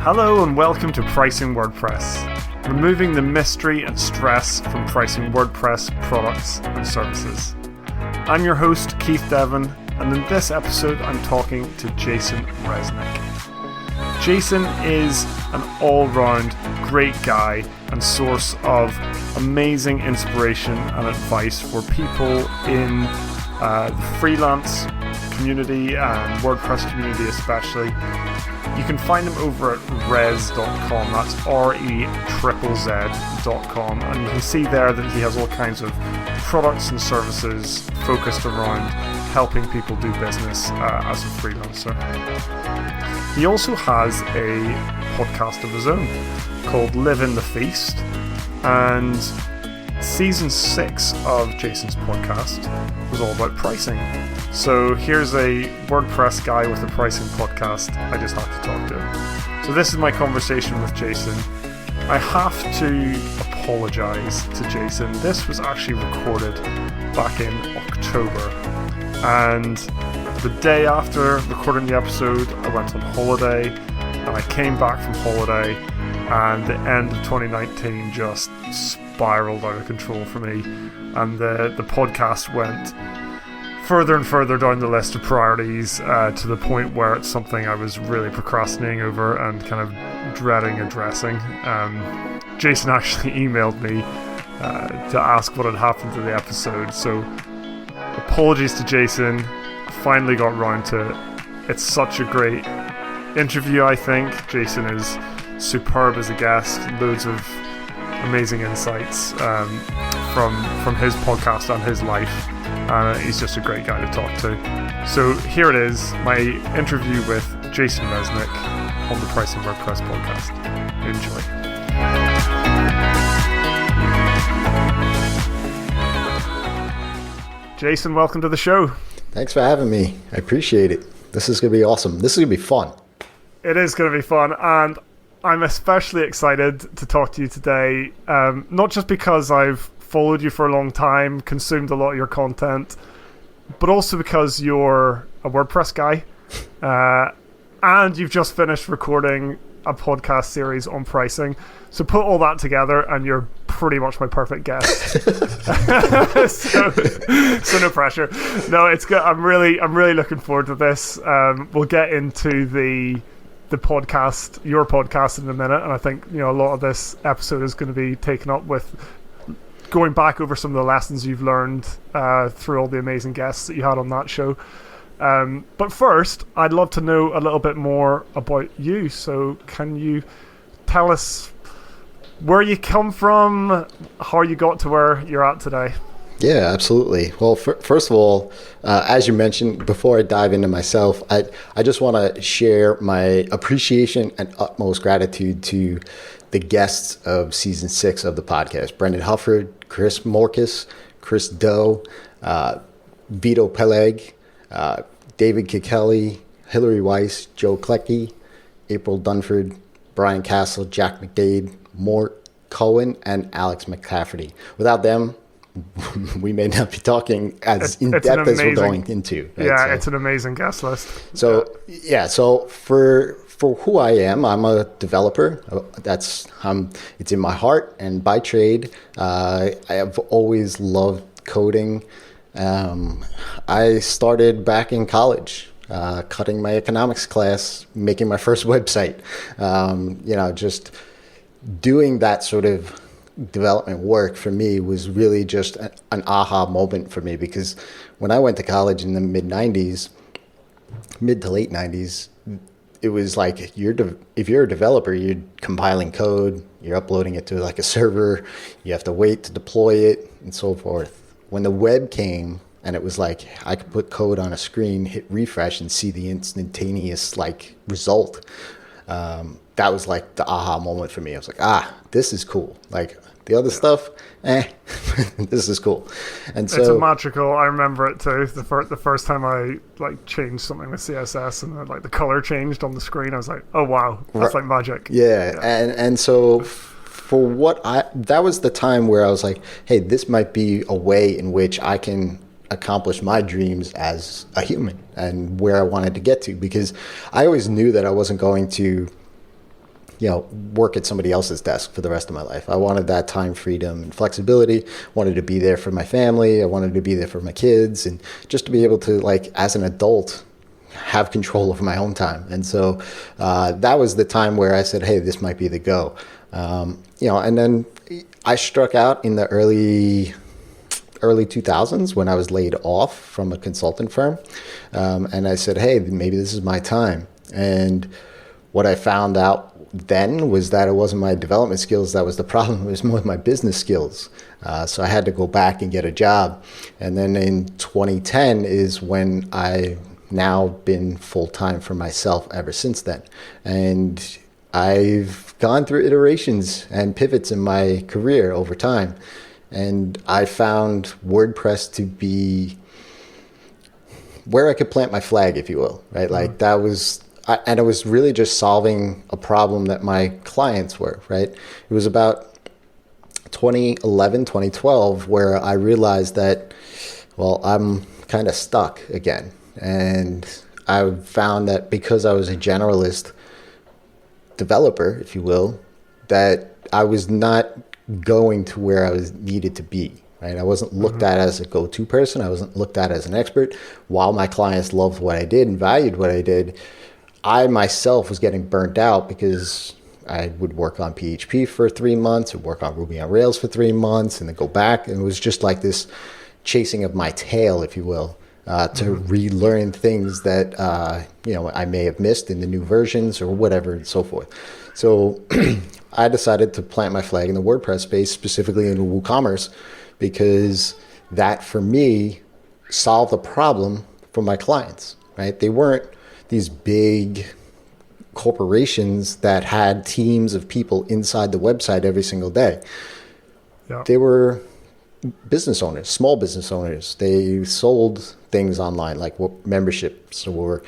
Hello and welcome to Pricing WordPress, removing the mystery and stress from pricing WordPress products and services. I'm your host, Keith Devon, and in this episode I'm talking to Jason Resnick. Jason is an all-round great guy and source of amazing inspiration and advice for people in the freelance community and WordPress community especially. You can find him over at res.com, that's REZZ.com, and you can see there that he has all kinds of products and services focused around helping people do business as a freelancer. He also has a podcast of his own called Live in the Feast, and Season 6 of Jason's podcast was all about pricing. So here's a WordPress guy with a pricing podcast I just had to talk to. So this is my conversation with Jason. I have to apologize to Jason. This was actually recorded back in October. And the day after recording the episode, I went on holiday. And I came back from holiday. And the end of 2019 just spiraled out of control for me. And the podcast went further and further down the list of priorities to the point where it's something I was really procrastinating over and kind of dreading addressing. Jason actually emailed me to ask what had happened to the episode, so apologies to Jason. I finally got round to it. It's such a great interview, I think. Jason is superb as a guest, loads of amazing insights from his podcast and his life. He's just a great guy to talk to. So here it is, my interview with Jason Resnick on the Pricing WordPress podcast. Enjoy. Jason, welcome to the show. Thanks for having me. I appreciate it. This is going to be awesome. This is going to be fun. It is going to be fun, and I'm especially excited to talk to you today, not just because I've followed you for a long time, consumed a lot of your content, but also because you're a WordPress guy, and you've just finished recording a podcast series on pricing. So put all that together and you're pretty much my perfect guest. so no pressure. No, it's good. I'm really looking forward to this. We'll get into the podcast, your podcast, in a minute, and I think a lot of this episode is going to be taken up with going back over some of the lessons you've learned through all the amazing guests that you had on that show. But first, I'd love to know a little bit more about you. So can you tell us where you come from, how you got to where you're at today? Yeah, absolutely. Well, first of all, as you mentioned, before I dive into myself, I just want to share my appreciation and utmost gratitude to the guests of Season 6 of the podcast: Brendan Hufford, Chris Morcus, Chris Doe, Vito Peleg, David Kikeli, Hillary Weiss, Joe Klecki, April Dunford, Brian Castle, Jack McDade, Mort Cohen, and Alex McCafferty. Without them, we may not be talking as in-depth as we're going into. Right? Yeah, so it's an amazing guest list. So, so for who I am, I'm a developer. It's in my heart and by trade. I have always loved coding. I started back in college, cutting my economics class, making my first website. Just doing that sort of development work for me was really just an aha moment for me, because when I went to college in the mid to late 90s, it was like if you're a developer, you're compiling code, you're uploading it to like a server, you have to wait to deploy it and so forth. When the web came and it was like I could put code on a screen, hit refresh, and see the instantaneous result, that was like the aha moment for me. I was like, this is cool. Like the other stuff, this is cool. And so it's a magical. I remember it too. The first time I changed something with CSS and the color changed on the screen, I was like, oh wow, that's like magic. Yeah. And so for that was the time where I was like, hey, this might be a way in which I can accomplish my dreams as a human and where I wanted to get to, because I always knew that I wasn't going to work at somebody else's desk for the rest of my life. I wanted that time freedom and flexibility. Wanted to be there for my family. I wanted to be there for my kids, and just to be able to, like, as an adult, have control over my own time. And so that was the time where I said, hey, this might be the go. And then I struck out in the early 2000s when I was laid off from a consultant firm. And I said, hey, maybe this is my time. And what I found out then was that it wasn't my development skills that was the problem. It was more my business skills. So I had to go back and get a job. And then in 2010 is when I now been full-time for myself ever since then. And I've gone through iterations and pivots in my career over time. And I found WordPress to be where I could plant my flag, if you will, right? Like that was, and it was really just solving a problem that my clients were, right? It was about 2011, 2012, where I realized that, well, I'm kind of stuck again. And I found that because I was a generalist developer, if you will, that I was not going to where I was needed to be, right? I wasn't looked at as a go-to person. I wasn't looked at as an expert. While my clients loved what I did and valued what I did, I myself was getting burnt out because I would work on PHP for 3 months, would work on Ruby on Rails for 3 months, and then go back. And it was just like this chasing of my tail, if you will, to relearn things that I may have missed in the new versions or whatever and so forth. So I decided to plant my flag in the WordPress space, specifically in WooCommerce, because that for me solved a problem for my clients, right? They weren't these big corporations that had teams of people inside the website every single day. Yeah. They were business owners, small business owners. They sold things online like memberships or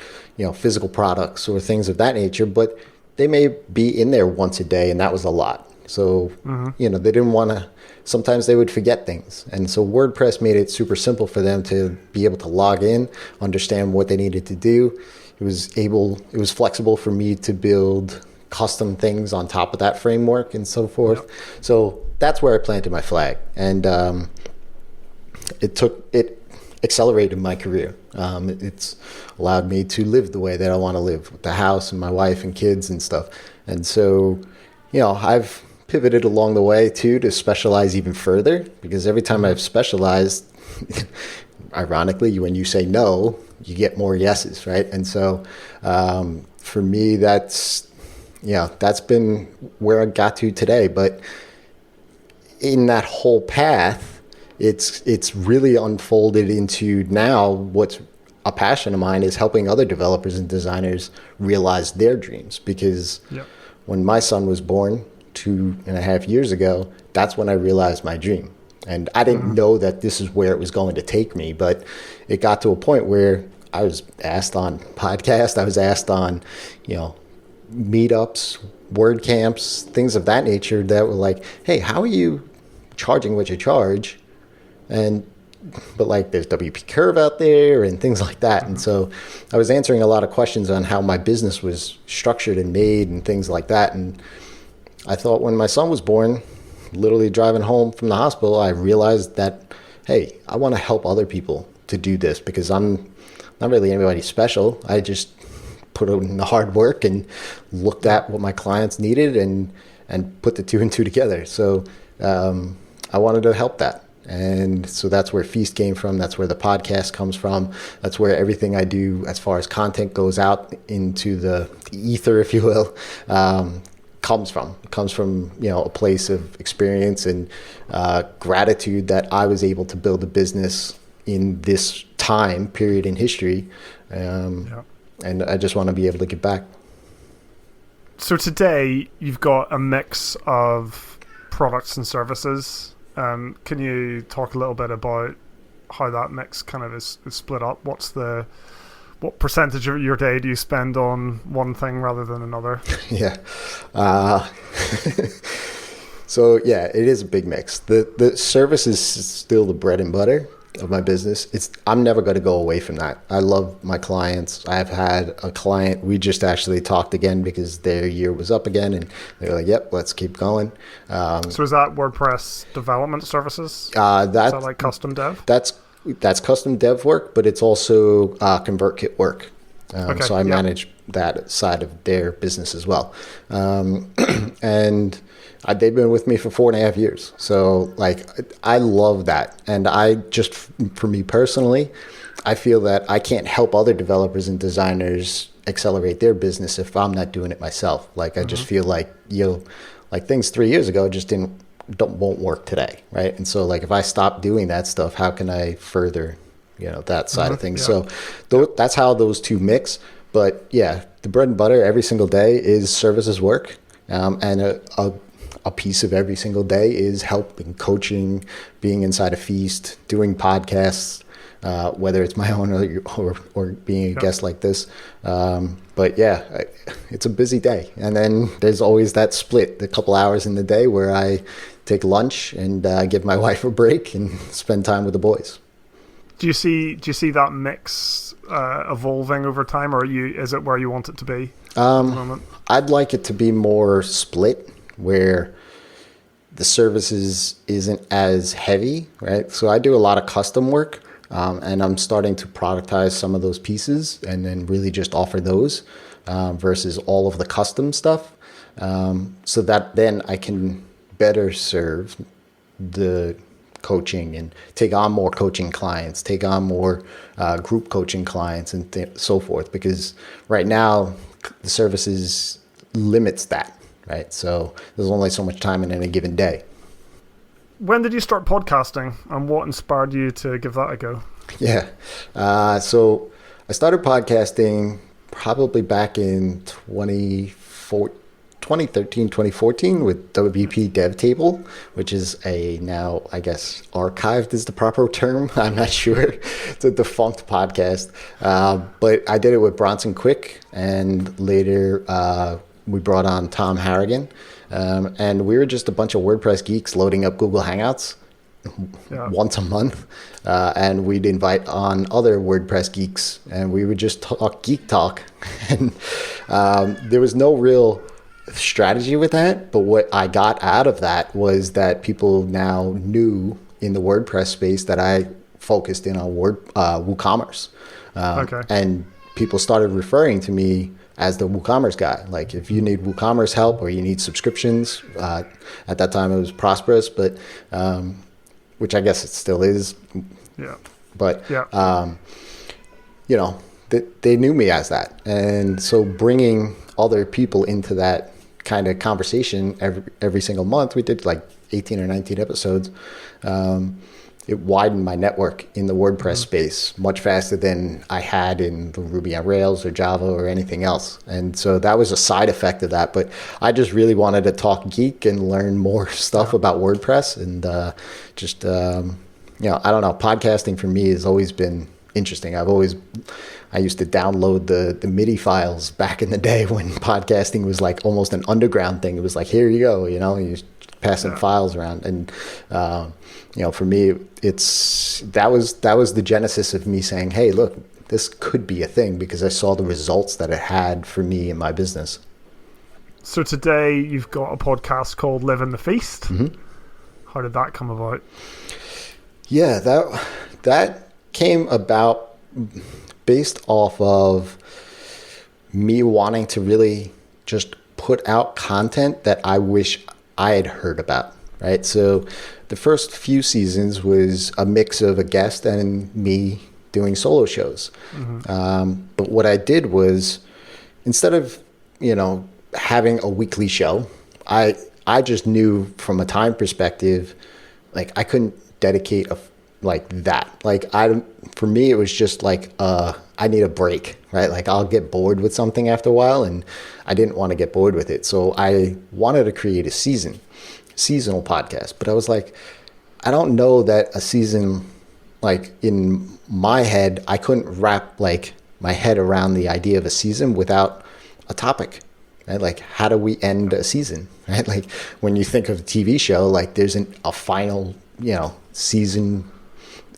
physical products or things of that nature, but they may be in there once a day, and that was a lot. So they didn't want to, sometimes they would forget things, and so WordPress made it super simple for them to be able to log in, understand what they needed to do. It was flexible for me to build custom things on top of that framework and so forth. Yep. So that's where I planted my flag, and it accelerated my career. It's allowed me to live the way that I want to live, with the house and my wife and kids and stuff. And so, I've pivoted along the way too to specialize even further, because every time I've specialized, ironically, when you say no, you get more yeses, right? And so for me, that's been where I got to today. But in that whole path, it's really unfolded into now what's a passion of mine is helping other developers and designers realize their dreams. Because when my son was born 2.5 years ago, that's when I realized my dream. And I didn't know that this is where it was going to take me, but it got to a point where I was asked on podcasts, I was asked on, meetups, WordCamps, things of that nature that were like, hey, how are you charging what you charge? But like there's WP Curve out there and things like that. And so I was answering a lot of questions on how my business was structured and made and things like that. And I thought when my son was born, literally driving home from the hospital, I realized that, hey, I want to help other people to do this, because I'm not really anybody special. I just put in the hard work and looked at what my clients needed and put the two and two together. So I wanted to help that. And so that's where Feast came from. That's where the podcast comes from. That's where everything I do as far as content goes out into the ether, if you will, comes from. It comes from, a place of experience and gratitude that I was able to build a business in this time period in history. And I just want to be able to give back. So today you've got a mix of products and services. Can you talk a little bit about how that mix kind of is split up? What percentage of your day do you spend on one thing rather than another? Yeah. So yeah, it is a big mix. The service is still the bread and butter. of my business. I'm never going to go away from that. I love my clients. I've had a client, we just actually talked again because their year was up again, and they're like, yep, let's keep going. So is that WordPress development services? Is that like custom dev? That's custom dev work, but it's also ConvertKit work. So I manage that side of their business as well. And they've been with me for 4.5 years. So like, I love that. And for me personally, I feel that I can't help other developers and designers accelerate their business if I'm not doing it myself. Like, I just feel like, like things 3 years ago just won't work today. Right. And so like, if I stop doing that stuff, how can I further, that side of things? So that's how those two mix. But yeah, the bread and butter every single day is services work. And a piece of every single day is helping, coaching, being inside a feast, doing podcasts, whether it's my own or being a guest like this. But yeah, it's a busy day. And then there's always that split, the couple hours in the day where I take lunch and give my wife a break and spend time with the boys. Do you see that mix evolving over time, or is it where you want it to be at the moment? I'd like it to be more split, where the services isn't as heavy, right? So I do a lot of custom work, and I'm starting to productize some of those pieces and then really just offer those versus all of the custom stuff, so that then I can better serve the coaching and take on more coaching clients, take on more group coaching clients and so forth, because right now the services limits that. Right. So there's only so much time in any given day. When did you start podcasting, and what inspired you to give that a go? Yeah. So I started podcasting probably back in 2013, 2014 with WP Dev Table, which is now, I guess, archived is the proper term. I'm not sure. It's a defunct podcast. But I did it with Bronson Quick, and later we brought on Tom Harrigan, and we were just a bunch of WordPress geeks loading up Google Hangouts once a month, and we'd invite on other WordPress geeks, and we would just talk geek talk. And there was no real strategy with that, but what I got out of that was that people now knew in the WordPress space that I focused in on WooCommerce, and people started referring to me as the WooCommerce guy. Like, if you need WooCommerce help or you need subscriptions, at that time it was Prosperous, but which I guess it still is. Yeah. But they knew me as that, and so bringing other people into that kind of conversation every single month, we did like 18 or 19 episodes. It widened my network in the WordPress space much faster than I had in the Ruby on Rails or Java or anything else. And so that was a side effect of that. But I just really wanted to talk geek and learn more stuff about WordPress. And I don't know, podcasting for me has always been interesting. I used to download the MIDI files back in the day when podcasting was like almost an underground thing. It was like, here you go, you passing files around. And for me, that was the genesis of me saying, hey, look, this could be a thing, because I saw the results that it had for me in my business. So today you've got a podcast called Live in the Feast. Mm-hmm. How did that come about? Yeah, that came about based off of me wanting to really just put out content that I wish I had heard about, right? So the first few seasons was a mix of a guest and me doing solo shows. Mm-hmm. But what I did was, instead of, having a weekly show, I just knew from a time perspective, like I couldn't dedicate that. Like for me, it was just like, I need a break, right? Like I'll get bored with something after a while, and I didn't want to get bored with it. So I wanted to create a seasonal podcast, but I was like, I don't know that a season, like in my head, I couldn't wrap like my head around the idea of a season without a topic, right? Like, how do we end a season, right? Like when you think of a TV show, like there's a final, season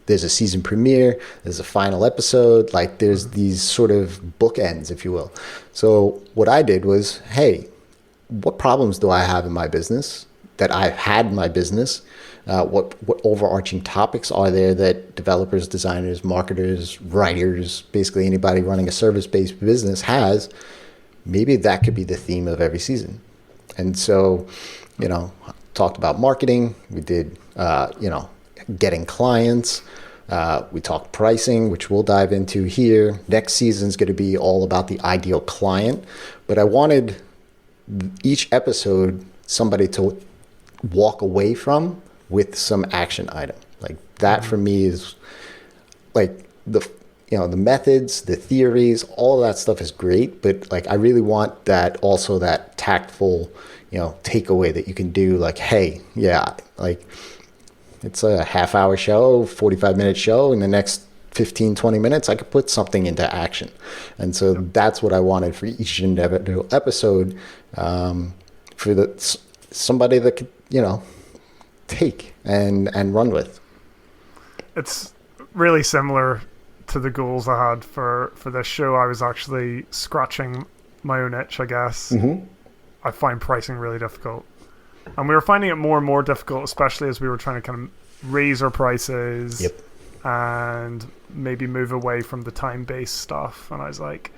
there's a season premiere, there's a final episode, like there's these sort of bookends, if you will. So what I did was, hey, what problems do I have in my business that I've had in my business? What overarching topics are there that developers, designers, marketers, writers, basically anybody running a service-based business has? Maybe that could be the theme of every season. And so, talked about marketing. We did, getting clients. We talked pricing, which we'll dive into here. Next season's going to be all about the ideal client. But I wanted each episode somebody to walk away from with some action item. Like that for me is like the methods, the theories, all of that stuff is great, but like I really want that also that tactful, takeaway that you can do like, hey, yeah, like it's a half-hour show, 45-minute show. In the next 15, 20 minutes, I could put something into action. And so that's what I wanted for each individual episode, for somebody that could, take and run with. It's really similar to the goals I had for this show. I was actually scratching my own itch, I guess. Mm-hmm. I find pricing really difficult. And we were finding it more and more difficult, especially as we were trying to kind of raise our prices and maybe move away from the time-based stuff. And I was like,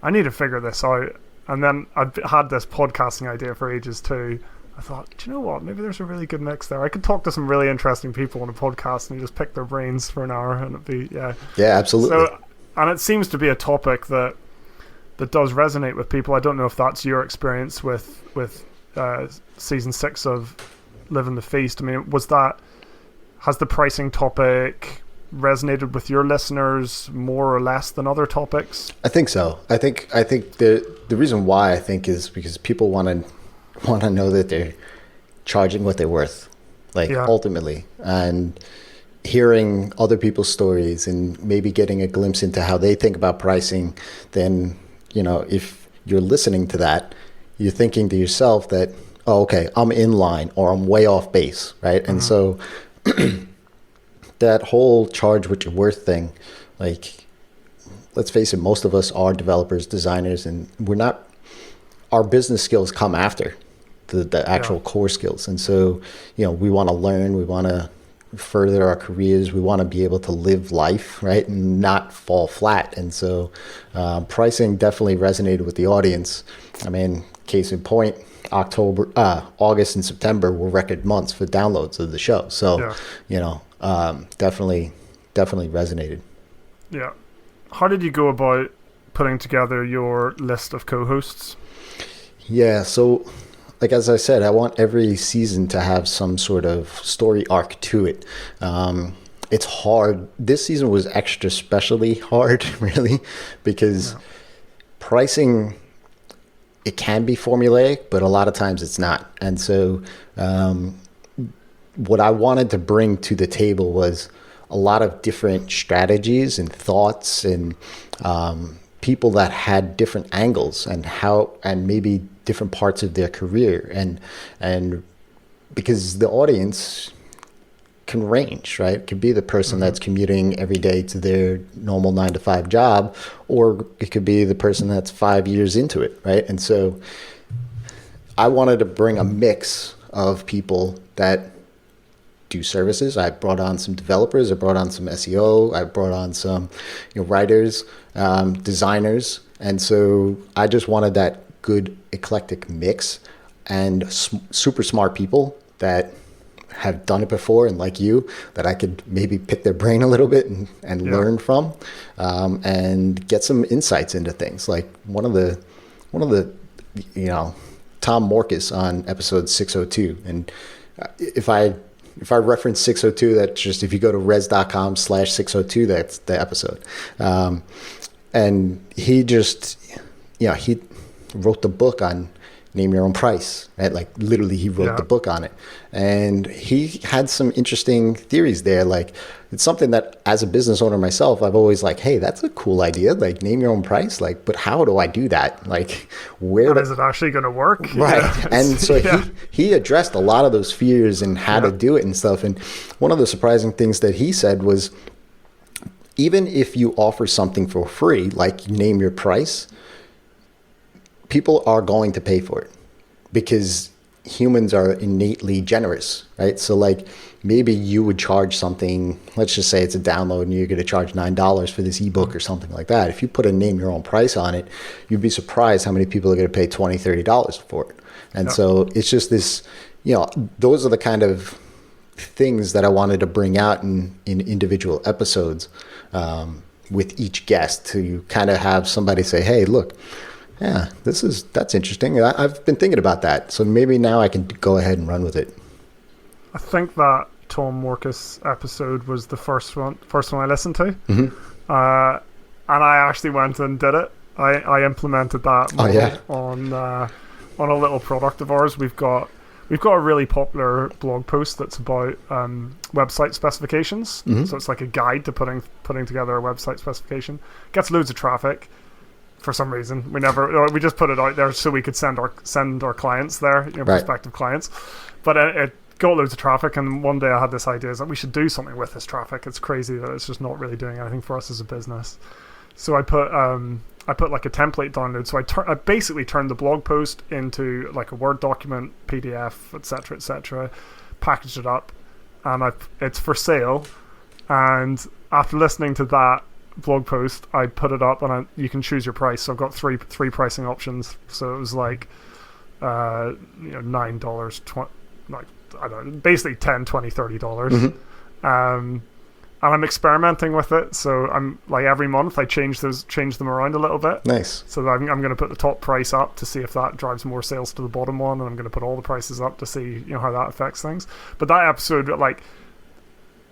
I need to figure this out. And then I've had this podcasting idea for ages too. I thought, do you know what? Maybe there's a really good mix there. I could talk to some really interesting people on a podcast and just pick their brains for an hour, and it'd be Yeah, absolutely. So, and it seems to be a topic that does resonate with people. I don't know if that's your experience with season 6 of Live in the Feast. I mean, has the pricing topic resonated with your listeners more or less than other topics? I think so. I think the reason why I think is because people want to know that they're charging what they're worth, ultimately, and hearing other people's stories and maybe getting a glimpse into how they think about pricing. Then, if you're listening to that, you're thinking to yourself that, oh, okay, I'm in line or I'm way off base, right? Mm-hmm. And so that whole charge what you're worth thing, like, let's face it, most of us are developers, designers, and our business skills come after the actual core skills. And so, we want to learn, we want to further our careers, we want to be able to live life, right, and not fall flat. And so pricing definitely resonated with the audience. I mean, case in point, August and September were record months for downloads of the show. So, definitely resonated. Yeah. How did you go about putting together your list of co-hosts? Yeah, so like as I said, I want every season to have some sort of story arc to it. It's hard. This season was extra specially hard, really, because pricing, it can be formulaic, but a lot of times it's not. And so what I wanted to bring to the table was a lot of different strategies and thoughts and people that had different angles and maybe different parts of their career, and because the audience can range, right? It could be the person that's commuting every day to their normal 9-to-5 job, or it could be the person that's 5 years into it, right? And so I wanted to bring a mix of people that do services. I brought on some developers, I brought on some SEO, I brought on some writers, designers, and so I just wanted that good eclectic mix, and super smart people that have done it before, and like you, that I could maybe pick their brain a little bit and learn from, and get some insights into things. Like one of the Tom Morkis on episode 602, and if I reference 602, that's just, if you go to res.com/602, that's the episode. And he just, he wrote the book on, Name Your Own Price, right? Like literally he wrote the book on it. And he had some interesting theories there. Like it's something that as a business owner myself, I've always like, hey, that's a cool idea. Like name your own price. Like, but how do I do that? Like where is it actually going to work? Right. Yeah. And so he addressed a lot of those fears and how to do it and stuff. And one of the surprising things that he said was, even if you offer something for free, like name your price, people are going to pay for it because humans are innately generous, right? So like maybe you would charge something, let's just say it's a download and you're going to charge $9 for this ebook or something like that. If you put a name your own price on it, you'd be surprised how many people are going to pay $20, $30 for it. And so it's just this, those are the kind of things that I wanted to bring out in individual episodes with each guest to kind of have somebody say, hey, look, yeah, that's interesting. I've been thinking about that. So maybe now I can go ahead and run with it. I think that Tom Morkus episode was the first one I listened to. Mm-hmm. And I actually went and did it. I implemented that on a little product of ours. We've got a really popular blog post that's about website specifications. Mm-hmm. So it's like a guide to putting together a website specification. Gets loads of traffic. For some reason, we just put it out there so we could send our clients there, prospective clients. But it got loads of traffic, and one day I had this idea: is that we should do something with this traffic. It's crazy that it's just not really doing anything for us as a business. So I put like a template download. So I basically turned the blog post into like a Word document, PDF, etc., packaged it up, and it's for sale. And after listening to that blog post, I put it up, and you can choose your price. So I've got three pricing options. So it was like $9, I don't know, basically $10, $20, $30. Mm-hmm. And I'm experimenting with it. So I'm like every month I change them around a little bit. Nice. So I'm going to put the top price up to see if that drives more sales to the bottom one, and I'm going to put all the prices up to see how that affects things. But that episode, like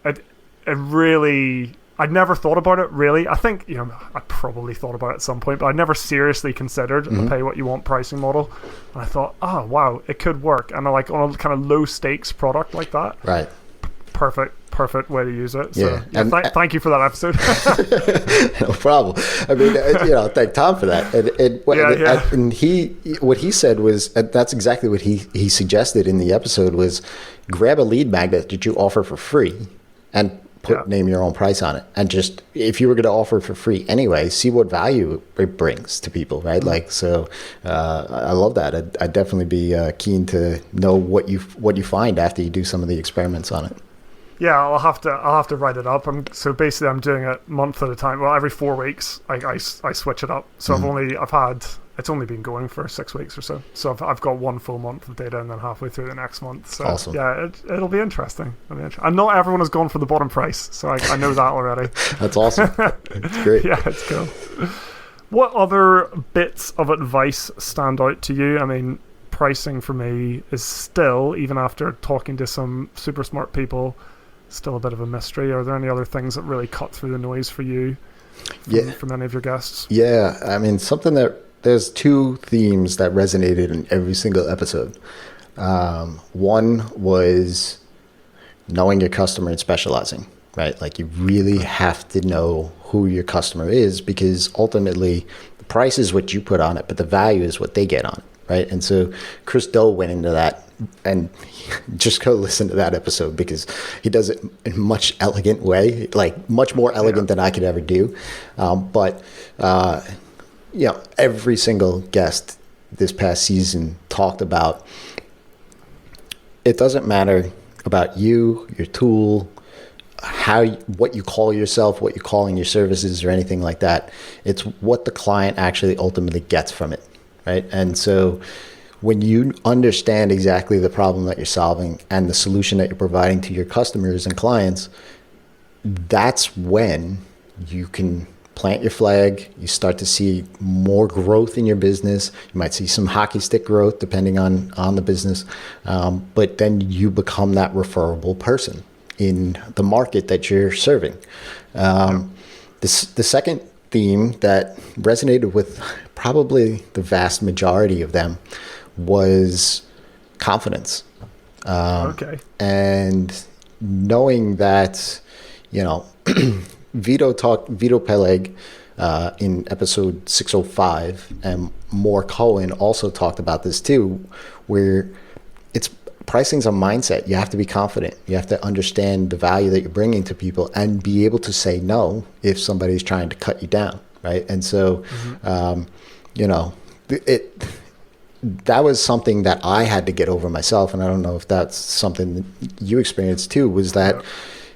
it really, I'd never thought about it really. I think I probably thought about it at some point, but I never seriously considered the pay what you want pricing model. And I thought, oh wow, it could work. And like on a kind of low stakes product like that, right? Perfect way to use it. So thank you for that episode. No problem. I mean, thank Tom for that. And what he said was, that's exactly what he suggested in the episode was, grab a lead magnet that you offer for free and name your own price on it. And just, if you were going to offer it for free anyway, see what value it brings to people, right? Mm-hmm. Like, so I love that. I'd definitely be keen to know what you find after you do some of the experiments on it. Yeah, I'll have to write it up. So basically I'm doing it month at a time. Well, every 4 weeks I switch it up. So it's only been going for 6 weeks or so. So I've got 1 full month of data, and then halfway through the next month. So awesome. Yeah, it'll be interesting. And not everyone has gone for the bottom price, so I know that already. That's awesome. It's great. Yeah, it's cool. What other bits of advice stand out to you? I mean, pricing for me is still, even after talking to some super smart people, still a bit of a mystery. Are there any other things that really cut through the noise for you from any of your guests? Yeah, I mean, there's 2 themes that resonated in every single episode. One was knowing your customer and specializing, right? Like you really have to know who your customer is, because ultimately the price is what you put on it, but the value is what they get on it, right? And so Chris Doe went into that, and just go listen to that episode because he does it in a much elegant way, like much more elegant than I could ever do. But every single guest this past season talked about, it doesn't matter about you, your tool, what you call yourself, what you're calling your services or anything like that. It's what the client actually ultimately gets from it, right? And so when you understand exactly the problem that you're solving and the solution that you're providing to your customers and clients, that's when you can plant your flag. You start to see more growth in your business. You might see some hockey stick growth depending on the business. But then you become that referable person in the market that you're serving. The second theme that resonated with probably the vast majority of them was confidence. Okay. And knowing that, Vito Peleg in episode 605, and Moore Cohen also talked about this too, where pricing's a mindset. You have to be confident. You have to understand the value that you're bringing to people and be able to say no if somebody's trying to cut you down, right? And so, that was something that I had to get over myself, and I don't know if that's something that you experienced too, was that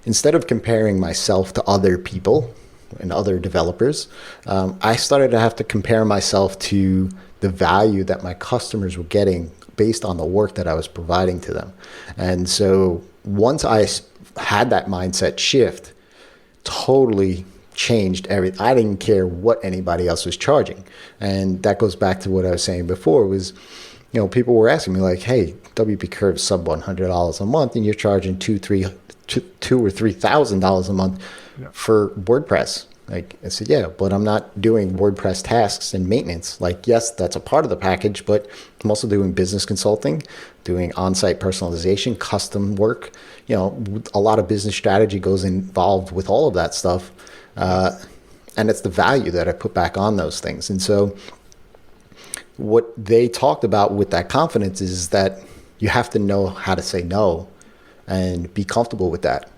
instead of comparing myself to other people and other developers, I started to have to compare myself to the value that my customers were getting based on the work that I was providing to them. And so once I had that mindset shift, totally changed everything. I didn't care what anybody else was charging. And that goes back to what I was saying before, was, people were asking me like, hey, WP Curve's sub $100 a month and you're charging $2,000 or $3,000 a month for WordPress. Like, I said, yeah, but I'm not doing WordPress tasks and maintenance. Like, yes, that's a part of the package, but I'm also doing business consulting, doing on-site personalization, custom work. A lot of business strategy goes involved with all of that stuff. And it's the value that I put back on those things. And so what they talked about with that confidence is that you have to know how to say no and be comfortable with that.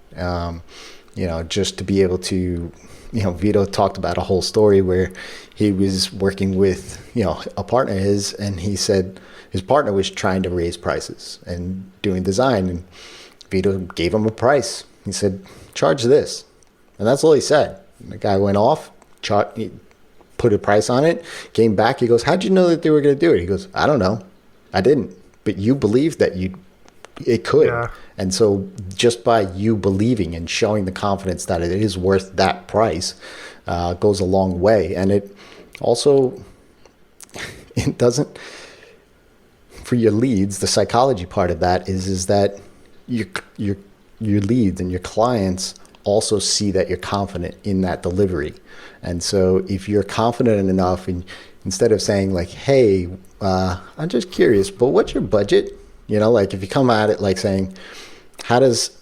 Just to be able to, Vito talked about a whole story where he was working with, a partner of his, and he said his partner was trying to raise prices and doing design, and Vito gave him a price. He said, charge this. And that's all he said. The guy went off, he put a price on it, came back. He goes, how'd you know that they were going to do it? He goes, I don't know. I didn't. But you believed that it could. Yeah. And so just by you believing and showing the confidence that it is worth that price goes a long way. And it also, it doesn't, for your leads, the psychology part of that is that your leads and your clients also see that you're confident in that delivery. And so if you're confident enough, and instead of saying like, hey, I'm just curious, but what's your budget? Like if you come at it like saying, how does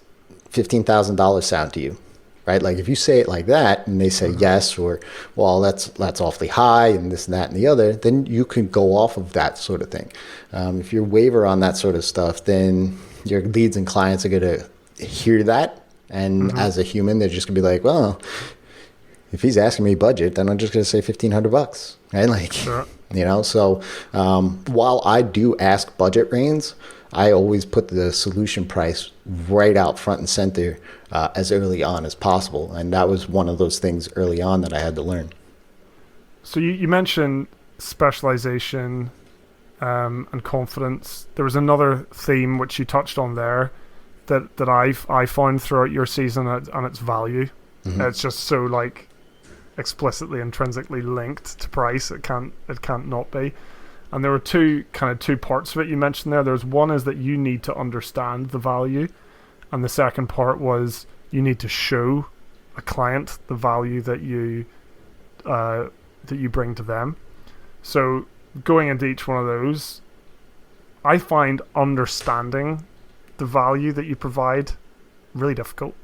$15,000 sound to you? Right? Like if you say it like that and they say yes, or, well, that's awfully high and this and that and the other, then you can go off of that sort of thing. If you waver on that sort of stuff, then your leads and clients are going to hear that. And as a human, they're just gonna be like, well, if he's asking me budget, then I'm just gonna say $1,500, right? Like, sure. So while I do ask budget range, I always put the solution price right out front and center as early on as possible. And that was one of those things early on that I had to learn. So you mentioned specialization and confidence. There was another theme which you touched on there that I found throughout your season, and its value. It's just so like explicitly intrinsically linked to price. It can't not be. And there were two parts of it you mentioned there. There's one is that you need to understand the value, and the second part was you need to show a client the value that you bring to them. So going into each one of those, I find understanding the value that you provide really difficult,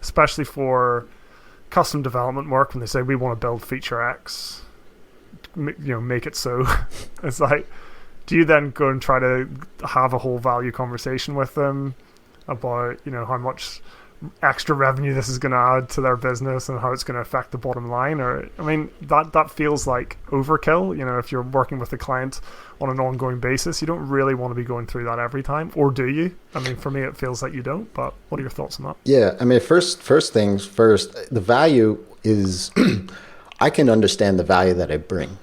especially for custom development work. When they say we want to build feature X, make it so. It's like, do you then go and try to have a whole value conversation with them about how much extra revenue this is going to add to their business and how it's going to affect the bottom line? Or that feels like overkill. If you're working with a client on an ongoing basis, you don't really want to be going through that every time, or do you? For me, it feels like you don't. But what are your thoughts on that? Yeah, first things first. The value is I can understand the value that I bring,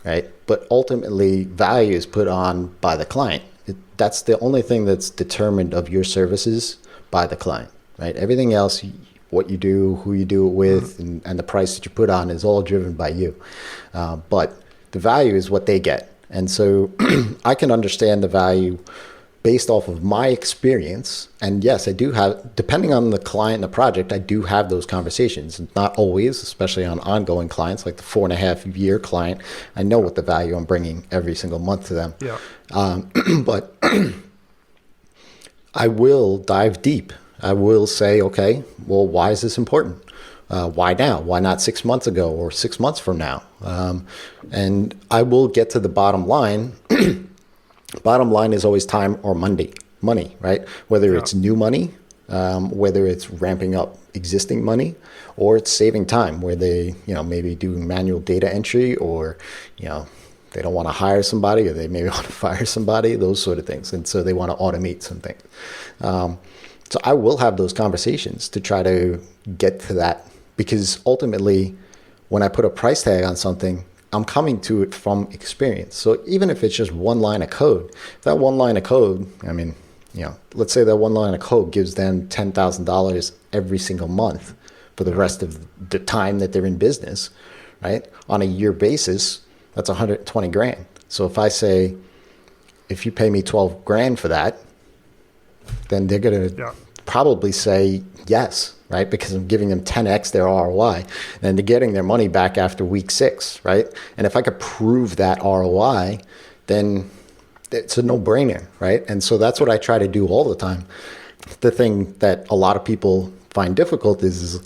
right? But ultimately, value is put on by the client. That's the only thing that's determined of your services by the client. Right? Everything else, what you do, who you do it with, and the price that you put on is all driven by you. But the value is what they get. And so I can understand the value based off of my experience. And yes, I do have, depending on the client and the project, I do have those conversations. Not always, especially on ongoing clients, like the 4.5-year client. I know what the value I'm bringing every single month to them. Yeah. But I will dive deep. I will say, okay, well, why is this important? Why now? Why not 6 months ago or 6 months from now? And I will get to the bottom line. Bottom line is always time or money, right? Whether it's new money, whether it's ramping up existing money, or it's saving time where they, maybe doing manual data entry, or, they don't want to hire somebody, or they maybe want to fire somebody, those sort of things. And so they want to automate something. So I will have those conversations to try to get to that, because ultimately when I put a price tag on something, I'm coming to it from experience. So even if it's just one line of code, that one line of code, let's say that one line of code gives them $10,000 every single month for the rest of the time that they're in business, right? On a year basis, that's 120 grand. So if I say, if you pay me 12 grand for that, then they're going to probably say yes, right? Because I'm giving them 10x their ROI, and they're getting their money back after week 6, right? And if I could prove that ROI, then it's a no-brainer, right? And so that's what I try to do all the time. The thing that a lot of people find difficult is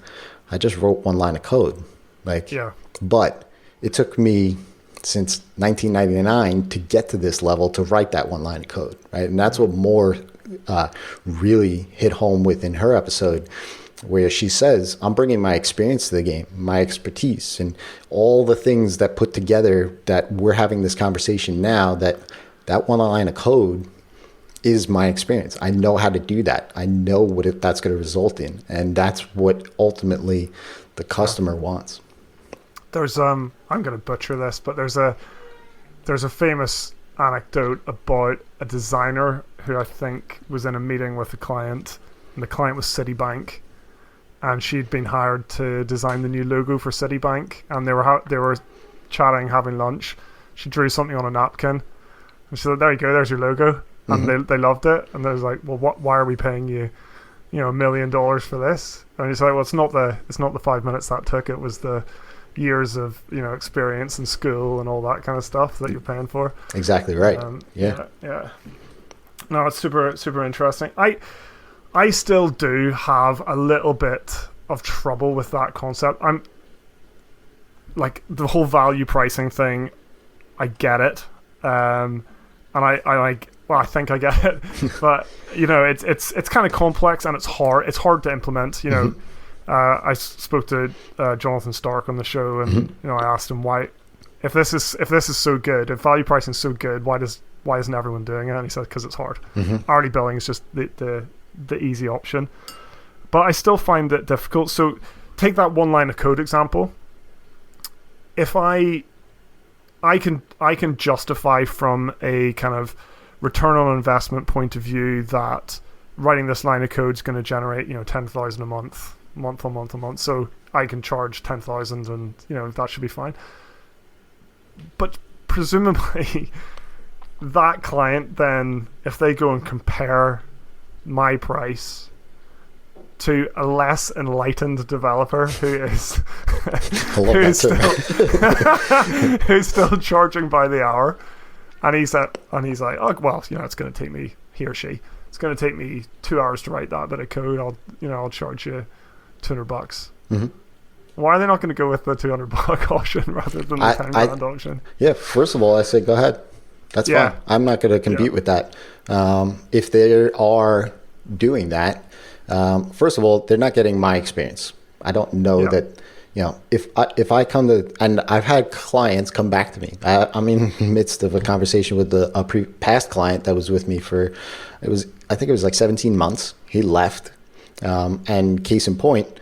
I just wrote one line of code, but it took me since 1999 to get to this level to write that one line of code, right? And that's what more really hit home with in her episode, where she says, I'm bringing my experience to the game, my expertise, and all the things that put together that we're having this conversation now, that one line of code is my experience. I know how to do that. I know what that's going to result in. And that's what ultimately the customer wants. There's, I'm going to butcher this, but there's a famous anecdote about a designer who I think was in a meeting with a client, and the client was Citibank, and she'd been hired to design the new logo for Citibank, and they were chatting, having lunch. She drew something on a napkin, and she said, "There you go, there's your logo." And they loved it, and they was like, "Well, why are we paying you, $1 million for this?" And he's like, "Well, it's not the 5 minutes that took. It was the years of experience in school and all that kind of stuff that you're paying for." Exactly right. Yeah. No, it's super, super interesting. I still do have a little bit of trouble with that concept. I'm like, the whole value pricing thing, I get it. And I think I get it. But, it's kind of complex, and it's hard to implement. I spoke to Jonathan Stark on the show, and I asked him why, if this is so good, if value pricing is so good, why isn't everyone doing it? And he said, because it's hard. Hourly billing is just the easy option, but I still find it difficult. So take that one line of code example. If I can justify from a kind of return on investment point of view that writing this line of code is going to generate 10,000 a month on month, so I can charge 10,000, and that should be fine. But presumably that client then, if they go and compare my price to a less enlightened developer who's still charging by the hour, and he's like, oh well, it's going to take me, he or she, it's going to take me 2 hours to write that bit of code. I'll charge you $200. Why are they not going to go with the $200 option rather than the 10 grand option? Yeah, first of all, I say go ahead. That's fine. I'm not going to compete with that. If they are doing that, first of all, they're not getting my experience. I don't know that, if I come to, and I've had clients come back to me. I'm in the midst of a conversation with a past client that was with me for, I think it was like 17 months. He left. And case in point,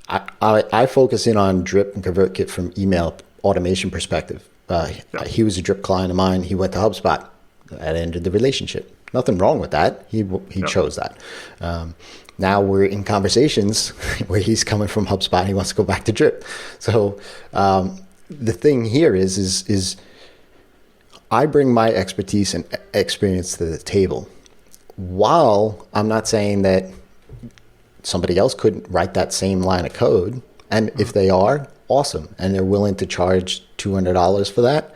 I focus in on Drip and ConvertKit from email automation perspective. He was a Drip client of mine. He went to HubSpot. That ended the relationship. Nothing wrong with that. He chose that. Now we're in conversations where he's coming from HubSpot. He wants to go back to Drip. So the thing here is I bring my expertise and experience to the table. while I'm not saying that somebody else couldn't write that same line of code, and if they are, awesome, and they're willing to charge $200 for that,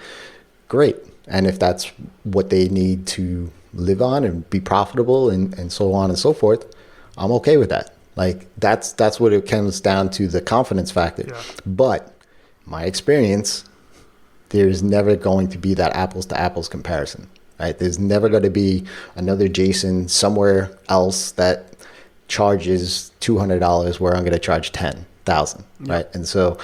great. And if that's what they need to live on and be profitable and so on and so forth, I'm okay with that. Like that's what it comes down to, the confidence factor. Yeah. But my experience, there's never going to be that apples to apples comparison, right? There's never going to be another Jason somewhere else that charges $200 where I'm going to charge $10,000, right? And so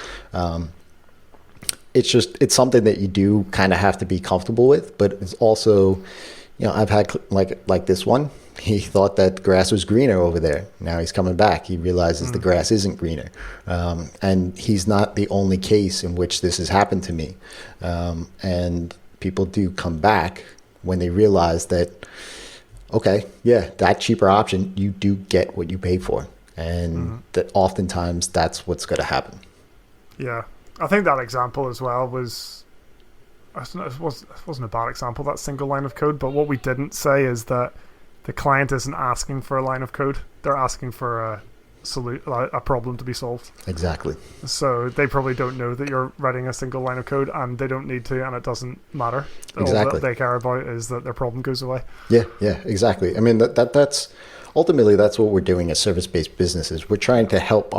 it's something that you do kind of have to be comfortable with, but it's also, you know, I've had like this one. He thought that the grass was greener over there. Now he's coming back. He realizes the grass isn't greener. And he's not the only case in which this has happened to me. And people do come back when they realize that, okay, yeah, that cheaper option, you do get what you pay for. And that oftentimes that's what's going to happen. Yeah. I think that example as well was, it wasn't a bad example, that single line of code, but what we didn't say is that the client isn't asking for a line of code. They're asking for a problem to be solved. Exactly. So they probably don't know that you're writing a single line of code, and they don't need to, and it doesn't matter. Exactly. All that they care about is that their problem goes away. Yeah, exactly. I mean, that's ultimately that's what we're doing as service-based businesses. We're trying to help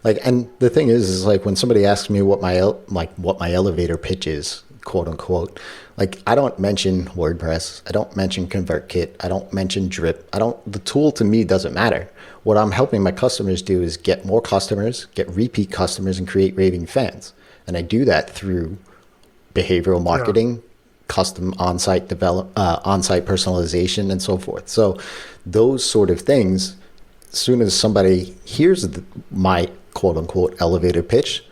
and the thing is like when somebody asks me what my elevator pitch is, quote unquote, like I don't mention WordPress, I don't mention ConvertKit, I don't mention Drip. The tool to me doesn't matter. What I'm helping my customers do is get more customers, get repeat customers, and create raving fans. And I do that through behavioral marketing, custom on-site on-site personalization, and so forth. So those sort of things, as soon as somebody hears my quote unquote elevator pitch,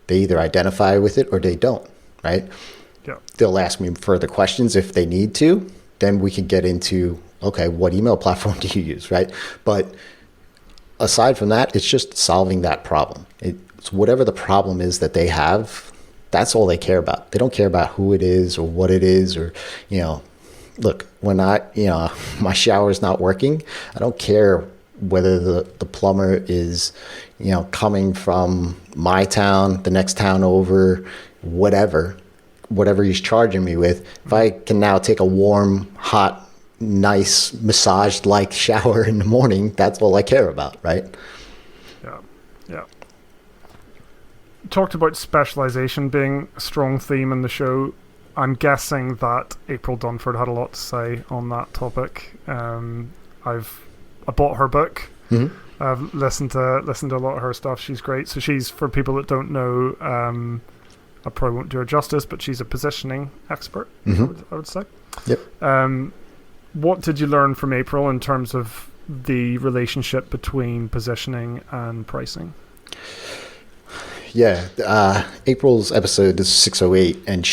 they either identify with it or they don't, right? Yeah. They'll ask me further questions if they need to. Then we can get into, okay, what email platform do you use, right? But aside from that, it's just solving that problem. It's whatever the problem is that they have, that's all they care about. They don't care about who it is or what it is or, you know, look, when my shower is not working, I don't care whether the plumber is, you know, coming from my town, the next town over, whatever he's charging me with. If I can now take a warm, hot, nice, massaged-like shower in the morning, that's all I care about, right? Yeah. Talked about specialization being a strong theme in the show. I'm guessing that April Dunford had a lot to say on that topic. I bought her book. Mm-hmm. I've listened to a lot of her stuff. She's great. So she's, for people that don't know, I probably won't do her justice, but she's a positioning expert, I would say. Yep. What did you learn from April in terms of the relationship between positioning and pricing? Yeah, April's episode is 608, and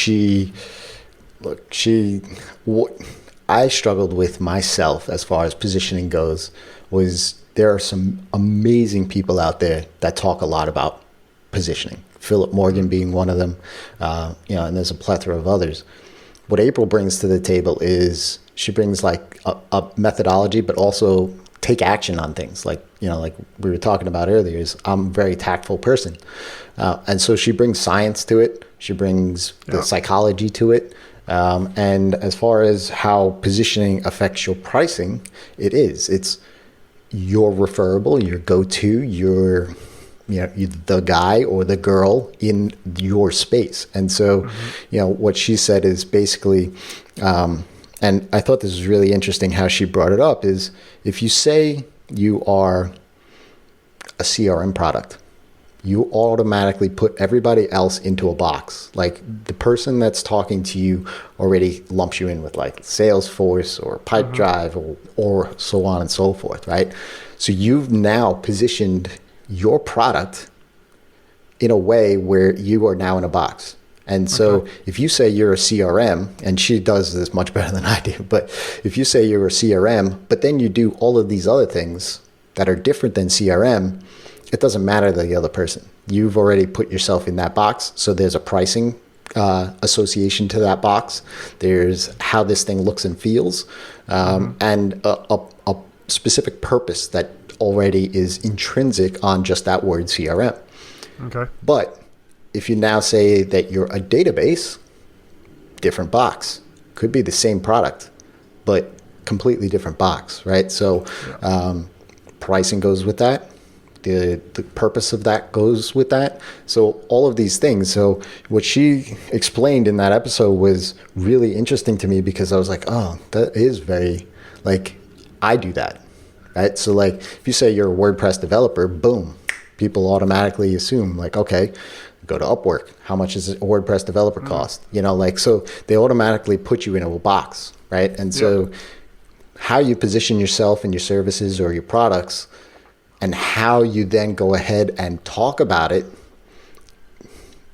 what I struggled with myself as far as positioning goes was there are some amazing people out there that talk a lot about positioning. Philip Morgan being one of them, and there's a plethora of others. What April brings to the table is she brings like a methodology, but also take action on things. Like we were talking about earlier, is I'm a very tactful person. And so she brings science to it. She brings the psychology to it. And as far as how positioning affects your pricing, it's your referable, your go-to, you're the guy or the girl in your space. And so, what she said is basically, and I thought this was really interesting how she brought it up, is if you say you are a CRM product, you automatically put everybody else into a box. Like the person that's talking to you already lumps you in with like Salesforce or Pipedrive or so on and so forth, right? So you've now positioned your product in a way where you are now in a box. And so if you say you're a CRM, and she does this much better than I do, but if you say you're a CRM, but then you do all of these other things that are different than CRM, it doesn't matter to the other person. You've already put yourself in that box. So there's a pricing association to that box. There's how this thing looks and feels, and a specific purpose that already is intrinsic on just that word CRM. Okay. But if you now say that you're a database, different box. Could be the same product, but completely different box, right? So pricing goes with that. The purpose of that goes with that. So all of these things. So what she explained in that episode was really interesting to me, because I was like, oh, that is very, like, I do that, right? So like if you say you're a WordPress developer, boom, people automatically assume like, okay, go to Upwork. How much does a WordPress developer cost? You know, like, so they automatically put you in a box, right? And so how you position yourself and your services or your products, and how you then go ahead and talk about it,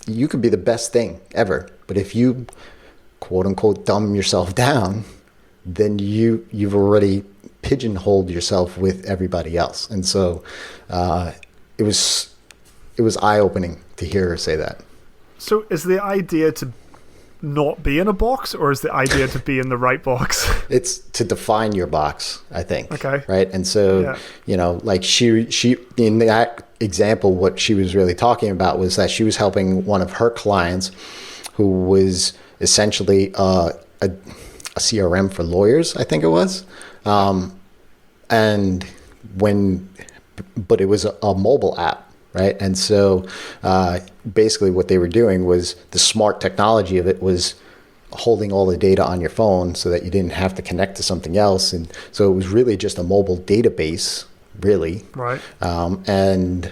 you could be the best thing ever. But if you quote unquote dumb yourself down, then you've already pigeonholed yourself with everybody else. And so it was eye-opening to hear her say that. So is the idea to not be in a box, or is the idea to be in the right box? It's to define your box, I think. Okay. Right. And so, you know, like she in that example, what she was really talking about was that she was helping one of her clients who was essentially a CRM for lawyers, I think it was. But it was a mobile app. Right. And so basically what they were doing was, the smart technology of it was holding all the data on your phone so that you didn't have to connect to something else. And so it was really just a mobile database, really. Right. And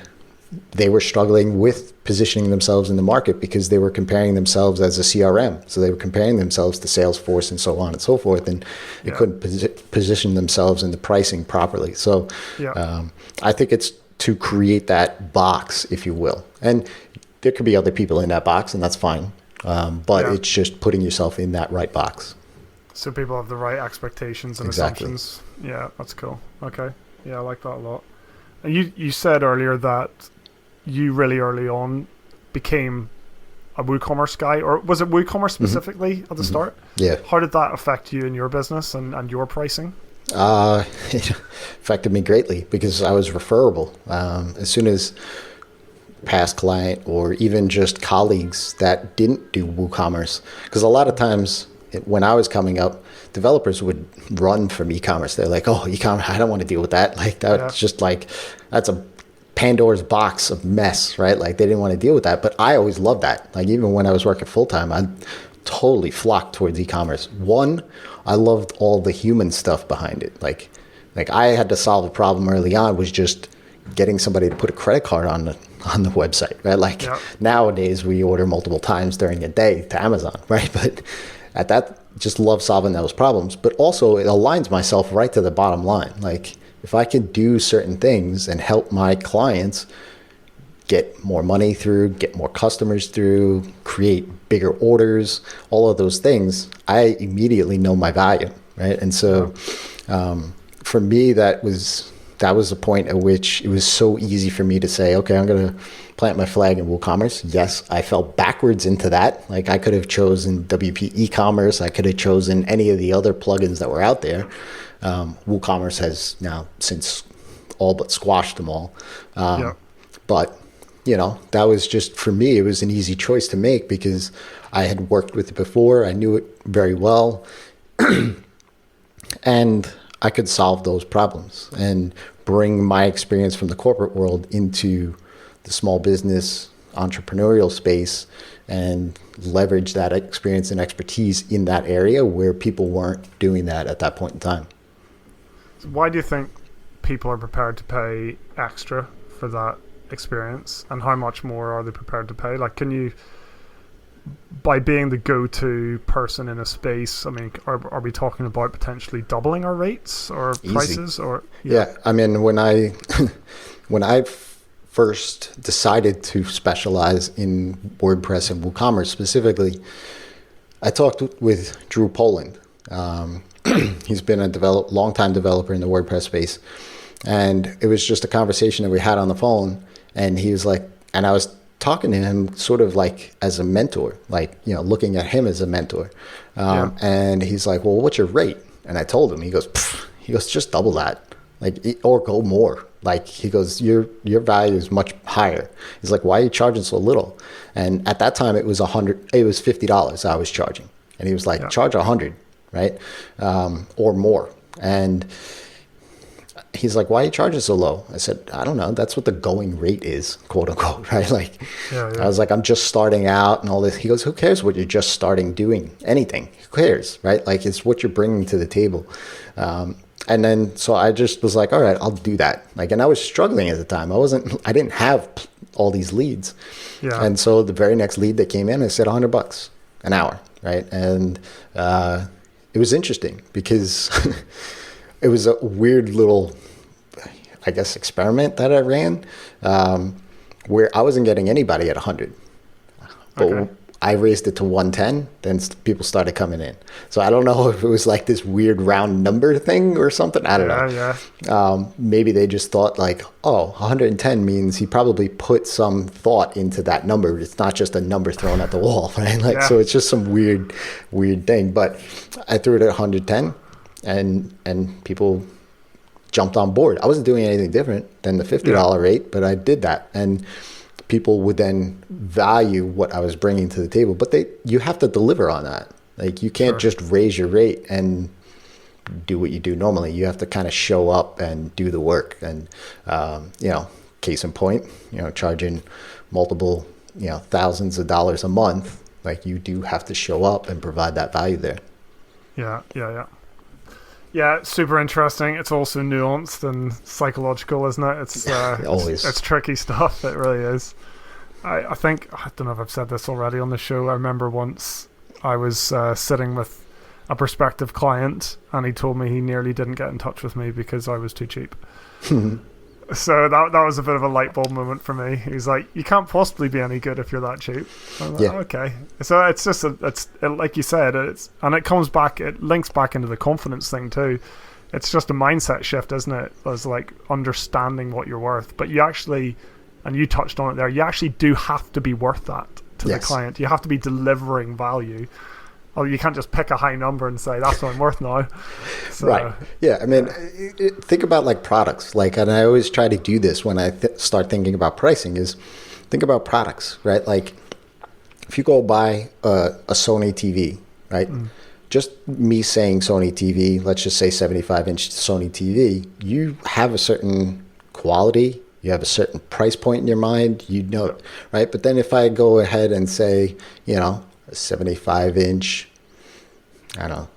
they were struggling with positioning themselves in the market because they were comparing themselves as a CRM. So they were comparing themselves to Salesforce and so on and so forth. And they couldn't position themselves in the pricing properly. So I think it's to create that box, if you will. And there could be other people in that box, and that's fine. But it's just putting yourself in that right box. So people have the right expectations and assumptions. Yeah, that's cool. Okay. Yeah, I like that a lot. And you said earlier that you really early on became a WooCommerce guy, or was it WooCommerce specifically at the start? Yeah. How did that affect you in your business and your pricing? It affected me greatly because I was referable. As soon as past client or even just colleagues that didn't do WooCommerce, because a lot of times when I was coming up, developers would run from e-commerce. They're like, oh, e-commerce, I don't want to deal with that. Like that's just like, that's a Pandora's box of mess, right? Like they didn't want to deal with that. But I always loved that. Like even when I was working full-time, I totally flocked towards e-commerce. One, I loved all the human stuff behind it. Like I had to solve a problem early on, was just getting somebody to put a credit card on the website, right? Like nowadays we order multiple times during a day to Amazon, right? But at that, just love solving those problems. But also it aligns myself right to the bottom line. Like if I can do certain things and help my clients get more money through, get more customers through, create bigger orders, all of those things, I immediately know my value, right? And so for me, that was a point at which it was so easy for me to say, okay, I'm going to plant my flag in WooCommerce. Yes, I fell backwards into that. Like I could have chosen WP e-commerce. I could have chosen any of the other plugins that were out there. WooCommerce has now since all but squashed them all. But you know, that was just, for me, it was an easy choice to make because I had worked with it before. I knew it very well. And I could solve those problems and bring my experience from the corporate world into the small business entrepreneurial space and leverage that experience and expertise in that area where people weren't doing that at that point in time. So why do you think people are prepared to pay extra for that experience, and how much more are they prepared to pay? Like, can you, by being the go-to person in a space, I mean, are we talking about potentially doubling our rates or prices? Or I mean, when I first decided to specialize in WordPress and WooCommerce specifically, I talked with Drew Poland. He's been a long-time developer in the WordPress space, and it was just a conversation that we had on the phone. And he was like, and I was talking to him sort of like as a mentor, like, you know, looking at him as a mentor. And he's like, well, what's your rate? And I told him, he goes, just double that, like, or go more. Like, he goes, your value is much higher. He's like, why are you charging so little? And at that time it was $50 I was charging. And he was like, charge 100, right? Or more. And he's like, why are you charging so low? I said, I don't know. That's what the going rate is, quote unquote, right? Like, I was like, I'm just starting out and all this. He goes, who cares what you're just starting doing? Anything. Who cares, right? Like, it's what you're bringing to the table. And then, so I just was like, all right, I'll do that. Like, and I was struggling at the time. I didn't have all these leads. Yeah. And so the very next lead that came in, I said $100 an hour, right? And it was interesting because it was a weird little, I guess, experiment that I ran where I wasn't getting anybody at 100. But I raised it to 110, then people started coming in. So I don't know if it was like this weird round number thing or something. I don't know. Maybe they just thought like, oh, 110 means he probably put some thought into that number. It's not just a number thrown at the wall, right? Like, so it's just some weird thing. But I threw it at 110 and people jumped on board. I wasn't doing anything different than the $50 rate, but I did that. And people would then value what I was bringing to the table, but you have to deliver on that. Like, you can't just raise your rate and do what you do normally. You have to kind of show up and do the work. And, you know, case in point, you know, charging multiple, you know, thousands of dollars a month, like, you do have to show up and provide that value there. Yeah, super interesting. It's also nuanced and psychological, isn't it? It's always. It's tricky stuff. It really is. I think, I don't know if I've said this already on the show. I remember once I was sitting with a prospective client, and he told me he nearly didn't get in touch with me because I was too cheap. So that was a bit of a light bulb moment for me. He's like, you can't possibly be any good if you're that cheap. I'm like, okay. So it's just, like you said, it comes back, it links back into the confidence thing too. It's just a mindset shift, isn't it? As like understanding what you're worth. But you actually, and you touched on it there, you actually do have to be worth that to the client. You have to be delivering value. Oh, you can't just pick a high number and say that's what I'm worth now. So, right. Yeah. I mean, think about like products. Like, and I always try to do this when I start thinking about pricing is think about products, right? Like, if you go buy a Sony TV, right? Just me saying Sony TV, let's just say 75-inch Sony TV, you have a certain quality, you have a certain price point in your mind, you know it, right? But then if I go ahead and say, you know, a 75-inch, I don't know,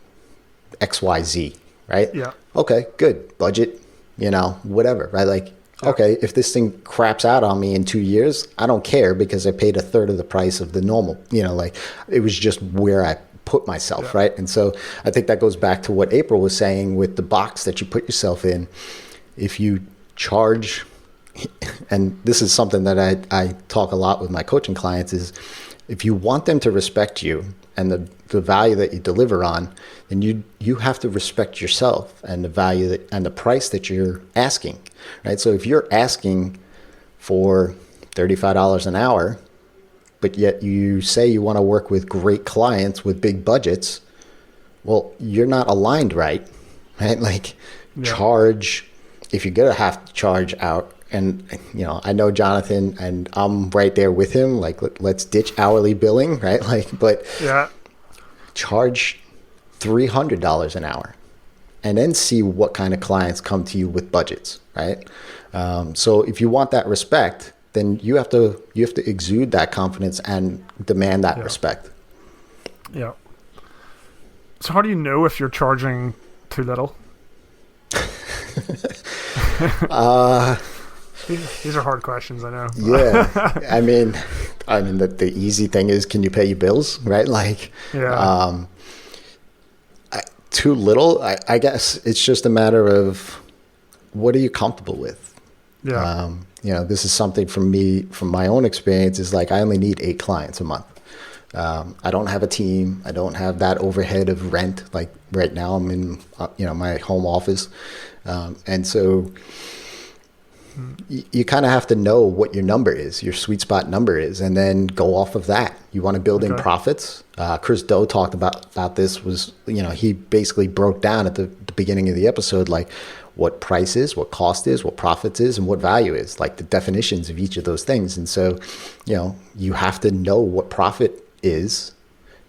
XYZ, right? Yeah. Okay, good. Budget, you know, whatever, right? Like, okay, if this thing craps out on me in 2 years, I don't care because I paid a third of the price of the normal, you know, like, it was just where I put myself, right? And so I think that goes back to what April was saying with the box that you put yourself in. If you charge, and this is something that I talk a lot with my coaching clients, is if you want them to respect you and the value that you deliver on, then you have to respect yourself and the value and the price that you're asking, right? So if you're asking for $35 an hour, but yet you say you want to work with great clients with big budgets, well, you're not aligned right? Like, charge, if you're going to have to charge out, and, you know, I know Jonathan and I'm right there with him, like, let's ditch hourly billing, right? Like, but charge $300 an hour and then see what kind of clients come to you with budgets, right? So if you want that respect, then you have to exude that confidence and demand that respect. Yeah. So how do you know if you're charging too little? These are hard questions, I know. Yeah. I mean the easy thing is, can you pay your bills, right? Like, too little, I guess it's just a matter of what are you comfortable with? Yeah. You know, this is something from my own experience, is like, I only need 8 clients a month. I don't have a team. I don't have that overhead of rent. Like, right now I'm in, my home office. And so you kind of have to know what your number is, your sweet spot number is, and then go off of that. You want to build in profits. Chris Do talked about this was, he basically broke down at the beginning of the episode, like what price is, what cost is, what profits is, and what value is, like the definitions of each of those things. And so, you have to know what profit is.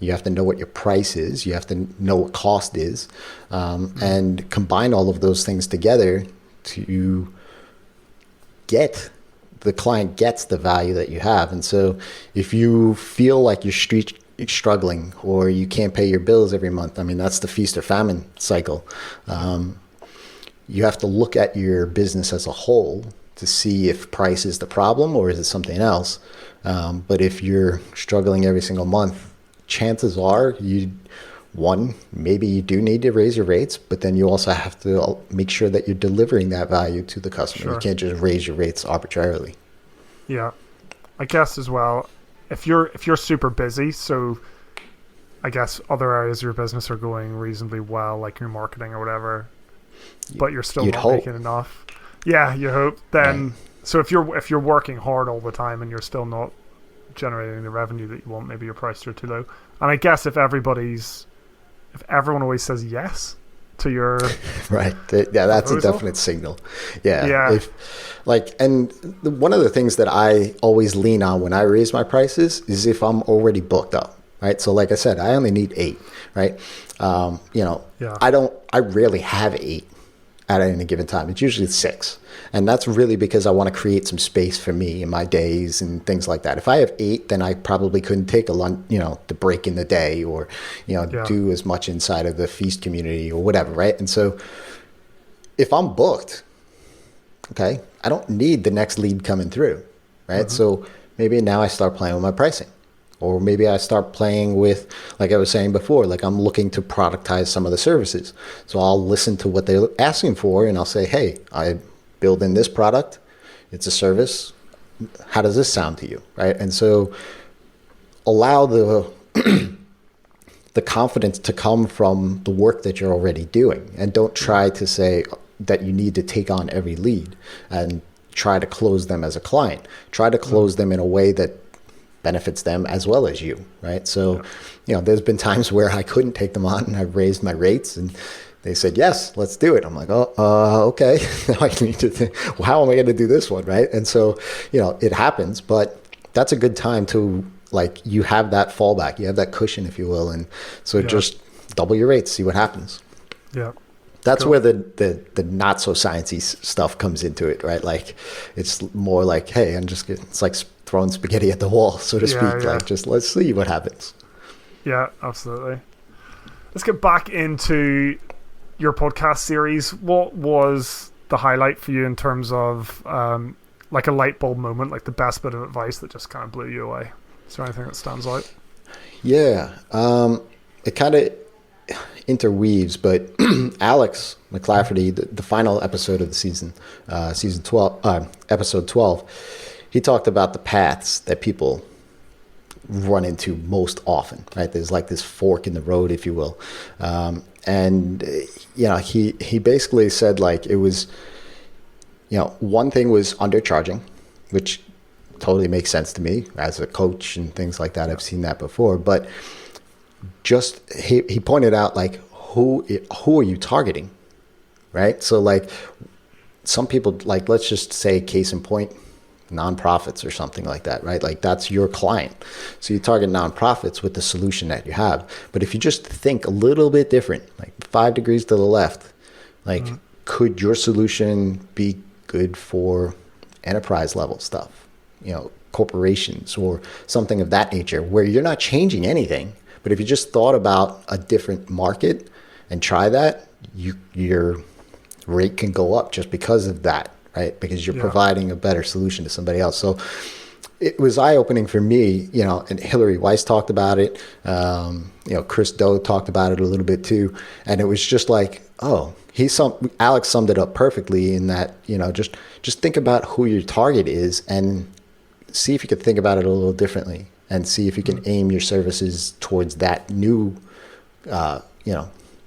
You have to know what your price is. You have to know what cost is, and combine all of those things together to the client gets the value that you have. And so if you feel like you're struggling or you can't pay your bills every month, I mean, that's the feast or famine cycle. You have to look at your business as a whole to see if price is the problem or is it something else. But if you're struggling every single month, chances are maybe you do need to raise your rates, but then you also have to make sure that you're delivering that value to the customer. Sure. You can't just raise your rates arbitrarily. Yeah. I guess as well, if you're super busy, so I guess other areas of your business are going reasonably well, like your marketing or whatever, but you're still not making enough. Yeah, you hope. Then right. So if you're working hard all the time and you're still not generating the revenue that you want, maybe your prices are too low. And I guess if everyone always says yes to your right, that's a definite signal. Yeah. And one of the things that I always lean on when I raise my prices is if I'm already booked up, right? So like I said, I only need 8, right? I rarely have 8 at any given time. It's usually 6. And that's really because I want to create some space for me in my days and things like that. If I have 8, then I probably couldn't take the break in the day or, do as much inside of the feast community or whatever, right? And so if I'm booked, okay, I don't need the next lead coming through, right? Mm-hmm. So maybe now I start playing with my pricing. Or maybe I start playing with, like I was saying before, like I'm looking to productize some of the services. So I'll listen to what they're asking for and I'll say, hey, I build in this product. It's a service. How does this sound to you, right? And so allow the the confidence to come from the work that you're already doing. And don't try to say that you need to take on every lead and try to close them as a client. Try to close them in a way that benefits them as well as you, right? So, there's been times where I couldn't take them on and I raised my rates and they said, yes, let's do it. I'm like, okay. Now I need to think, well, how am I going to do this one, right? And so, it happens, but that's a good time to, like, you have that fallback, you have that cushion, if you will. And so just double your rates, see what happens. Yeah. That's cool. Where the not so sciencey stuff comes into it, right? Like, it's more like, hey, it's like throwing spaghetti at the wall, so to speak. Yeah. Like, just let's see what happens. Yeah, absolutely. Let's get back into your podcast series. What was the highlight for you in terms of like a light bulb moment, like the best bit of advice that just kind of blew you away? Is there anything that stands out? Yeah, it kind of interweaves, but Alex McLafferty, the final episode of the season 12, episode 12, he talked about the paths that people run into most often, right? There's like this fork in the road, if you will. And he basically said, like, it was, one thing was undercharging, which totally makes sense to me as a coach and things like that. I've seen that before, but just, he pointed out, like, who are you targeting, right? So, like, some people, like, let's just say, case in point, nonprofits or something like that, right? Like, that's your client. So you target nonprofits with the solution that you have. But if you just think a little bit different, like 5 degrees to the left, like, could your solution be good for enterprise level stuff, corporations or something of that nature, where you're not changing anything, but if you just thought about a different market and try that, your rate can go up just because of that, right? Because you're providing a better solution to somebody else. So it was eye-opening for me, and Hillary Weiss talked about it. Chris Do talked about it a little bit too. And it was just like, Alex summed it up perfectly in that, just think about who your target is and see if you could think about it a little differently and see if you can aim your services towards that new,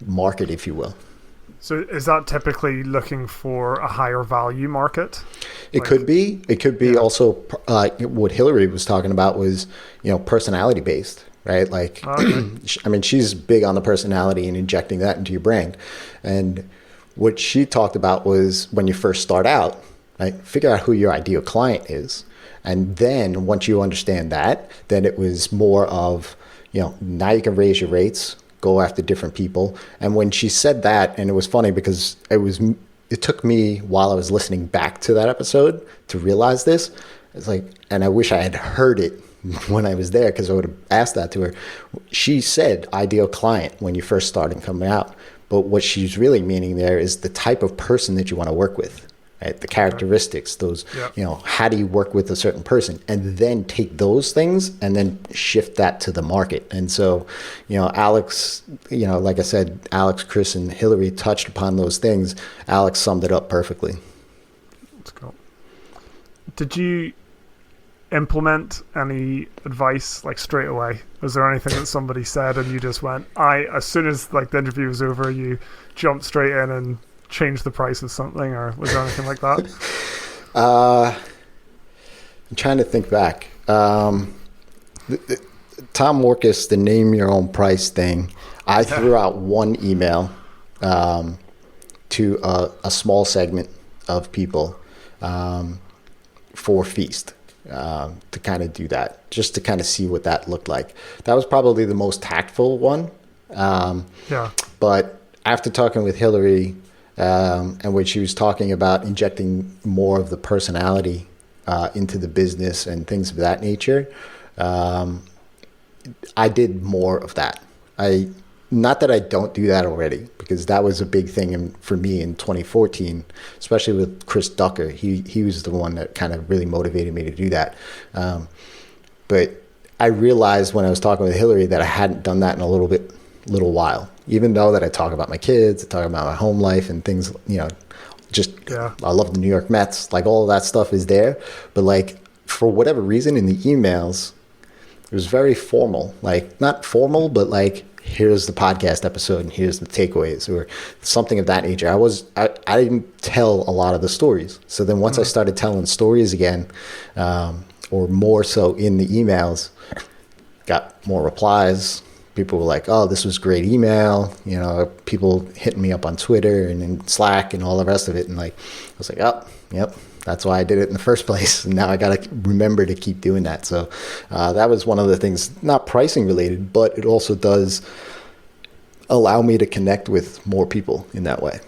market, if you will. So is that typically looking for a higher value market? It could be. It could be also what Hillary was talking about was, personality based, right? Like, I mean, she's big on the personality and injecting that into your brand. And what she talked about was when you first start out, right, figure out who your ideal client is. And then once you understand that, then it was more of, now you can raise your rates, go after different people. And when she said that, and it was funny because it took me while I was listening back to that episode to realize this. It's like, and I wish I had heard it when I was there because I would have asked that to her. She said ideal client when you first started coming out. But what she's really meaning there is the type of person that you want to work with. Right? The characteristics, those, how do you work with a certain person, and then take those things and then shift that to the market. And so, Alex, like I said, Alex, Chris, and Hillary touched upon those things. Alex summed it up perfectly. That's cool. Did you implement any advice like straight away? Was there anything that somebody said and you just went, as soon as like the interview was over, you jumped straight in and change the price of something, or was there anything like that? I'm trying to think back. Tom Morkus, the name your own price thing, I threw out one email to a small segment of people for Feast to kind of do that, just to kind of see what that looked like. That was probably the most tactful one. But after talking with Hillary, and when she was talking about injecting more of the personality into the business and things of that nature, I did more of that. Not that I don't do that already, because that was a big thing for me in 2014, especially with Chris Ducker. He was the one that kind of really motivated me to do that. But I realized when I was talking with Hillary that I hadn't done that in a little while. Even though that I talk about my kids, I talk about my home life and things, I love the New York Mets, like all of that stuff is there. But like, for whatever reason in the emails, it was very formal, like not formal, but like, here's the podcast episode and here's the takeaways or something of that nature. I didn't tell a lot of the stories. So then once I started telling stories again, or more so in the emails, got more replies. People were like, oh, this was great email. People hitting me up on Twitter and in Slack and all the rest of it. And like, I was like, oh, yep, that's why I did it in the first place. And now I got to remember to keep doing that. So that was one of the things, not pricing related, but it also does allow me to connect with more people in that way.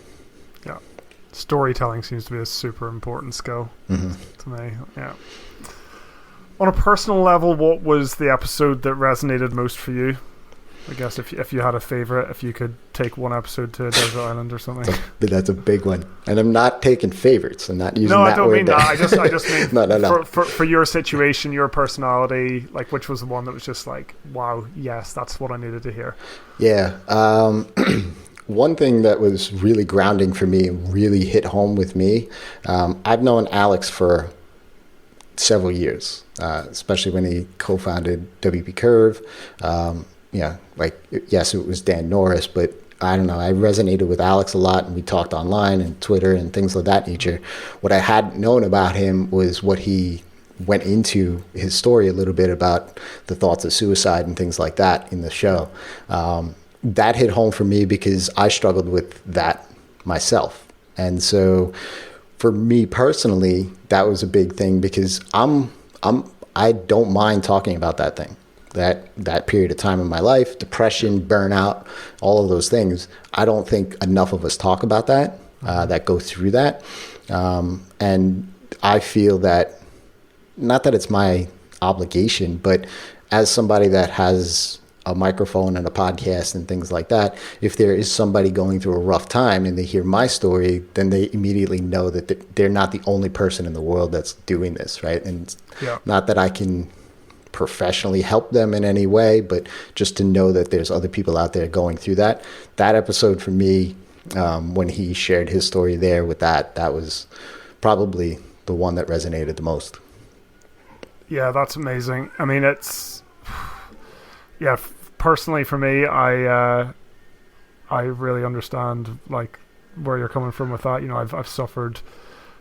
Yeah. Storytelling seems to be a super important skill to me. Yeah. On a personal level, what was the episode that resonated most for you? I guess if you had a favorite, if you could take one episode to a desert island or something. That's a big one. And I'm not taking favorites. I'm not using that word. No, I don't mean that. I just mean no. For your situation, your personality, like which was the one that was just like, wow, yes, that's what I needed to hear. Yeah. One thing that was really grounding for me and really hit home with me, I've known Alex for several years, especially when he co-founded WP Curve. Yes, it was Dan Norris, but I don't know, I resonated with Alex a lot, and we talked online and Twitter and things of that nature. What I hadn't known about him was what he went into his story a little bit about the thoughts of suicide and things like that in the show. That hit home for me because I struggled with that myself. And so for me personally, that was a big thing because I don't mind talking about that thing. That period of time in my life, depression, burnout, all of those things. I don't think enough of us talk about that, that go through that. And I feel that, not that it's my obligation, but as somebody that has a microphone and a podcast and things like that, if there is somebody going through a rough time and they hear my story, then they immediately know that they're not the only person in the world that's doing this, right? And not that I can professionally help them in any way, but just to know that there's other people out there going through that. That episode for me, when he shared his story there with that was probably the one that resonated the most. Yeah, that's amazing. I mean, personally for me, I really understand like where you're coming from with that. You know, I've suffered.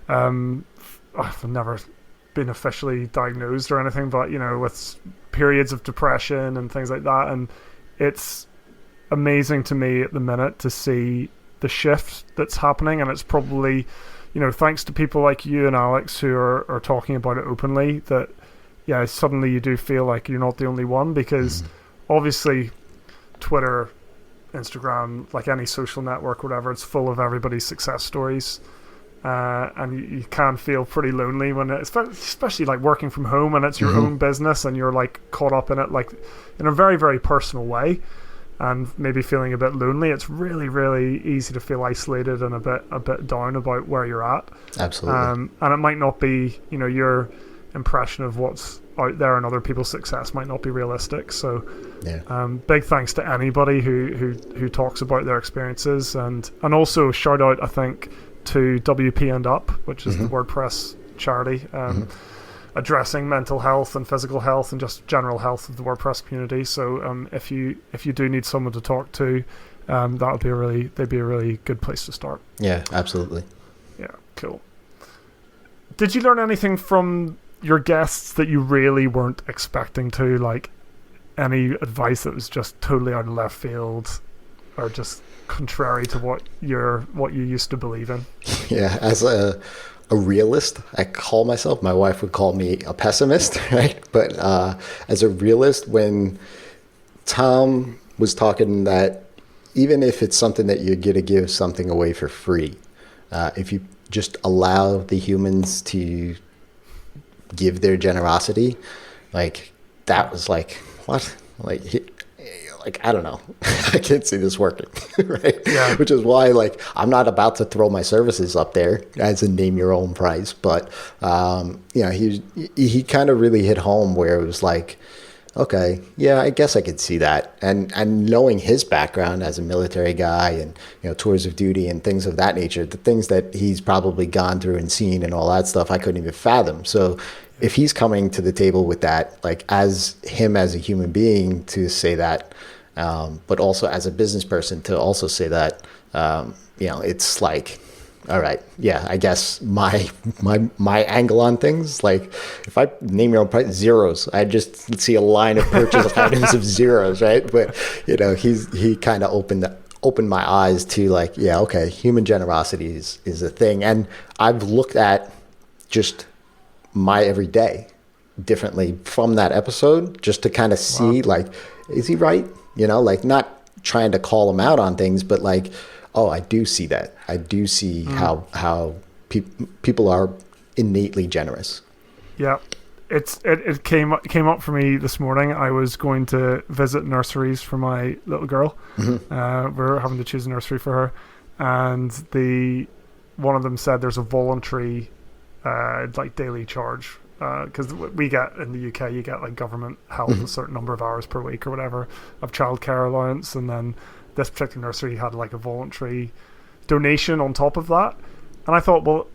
I've never been officially diagnosed or anything, but you know, with periods of depression and things like that, and it's amazing to me at the minute to see the shift that's happening, and it's probably, you know, thanks to people like you and Alex who are talking about it openly, that yeah, suddenly you do feel like you're not the only one, because obviously Twitter, Instagram, like any social network, whatever, it's full of everybody's success stories. And you can feel pretty lonely when especially like working from home and it's your own business and you're like caught up in it, like in a very, very personal way, and maybe feeling a bit lonely. It's really, really easy to feel isolated and a bit down about where you're at. Absolutely. And it might not be, you know, your impression of what's out there and other people's success might not be realistic. So big thanks to anybody who talks about their experiences, and also shout out, I think, to WP and Up, which is the WordPress charity, addressing mental health and physical health and just general health of the WordPress community. So if you do need someone to talk to, they'd be a really good place to start. Yeah, absolutely. Yeah, cool. Did you learn anything from your guests that you really weren't expecting to, like any advice that was just totally out of left field or just contrary to what you used to believe in? Yeah, as a realist, I call myself, my wife would call me a pessimist, right? But as a realist, when Tom was talking that even if it's something that you're going to give something away for free, if you just allow the humans to give their generosity, like that was like, what? Like, I don't know. I can't see this working, right? Yeah. Which is why, like, I'm not about to throw my services up there as a name your own price. But, you know, he kind of really hit home where it was like, okay, yeah, I guess I could see that. And knowing his background as a military guy and, you know, tours of duty and things of that nature, the things that he's probably gone through and seen and all that stuff, I couldn't even fathom. So if he's coming to the table with that, like as him as a human being to say that, but also as a business person to also say that, you know, it's like, all right, yeah, I guess my angle on things, like if I name your own price, zeros, I just see a line of purchase items of zeros, right? But you know, he kind of opened my eyes to like, yeah, okay, human generosity is a thing, and I've looked at just my everyday differently from that episode, just to kind of see like, is he right? You know, like not trying to call him out on things, but like, oh, I do see that. I do see how people are innately generous. Yeah, it came up for me this morning. I was going to visit nurseries for my little girl. We're having to choose a nursery for her, and one of them said there's a voluntary like daily charge, because we get in the UK, you get like government help a certain number of hours per week or whatever of childcare allowance, and then this particular nursery had like a voluntary donation on top of that. And I thought, well,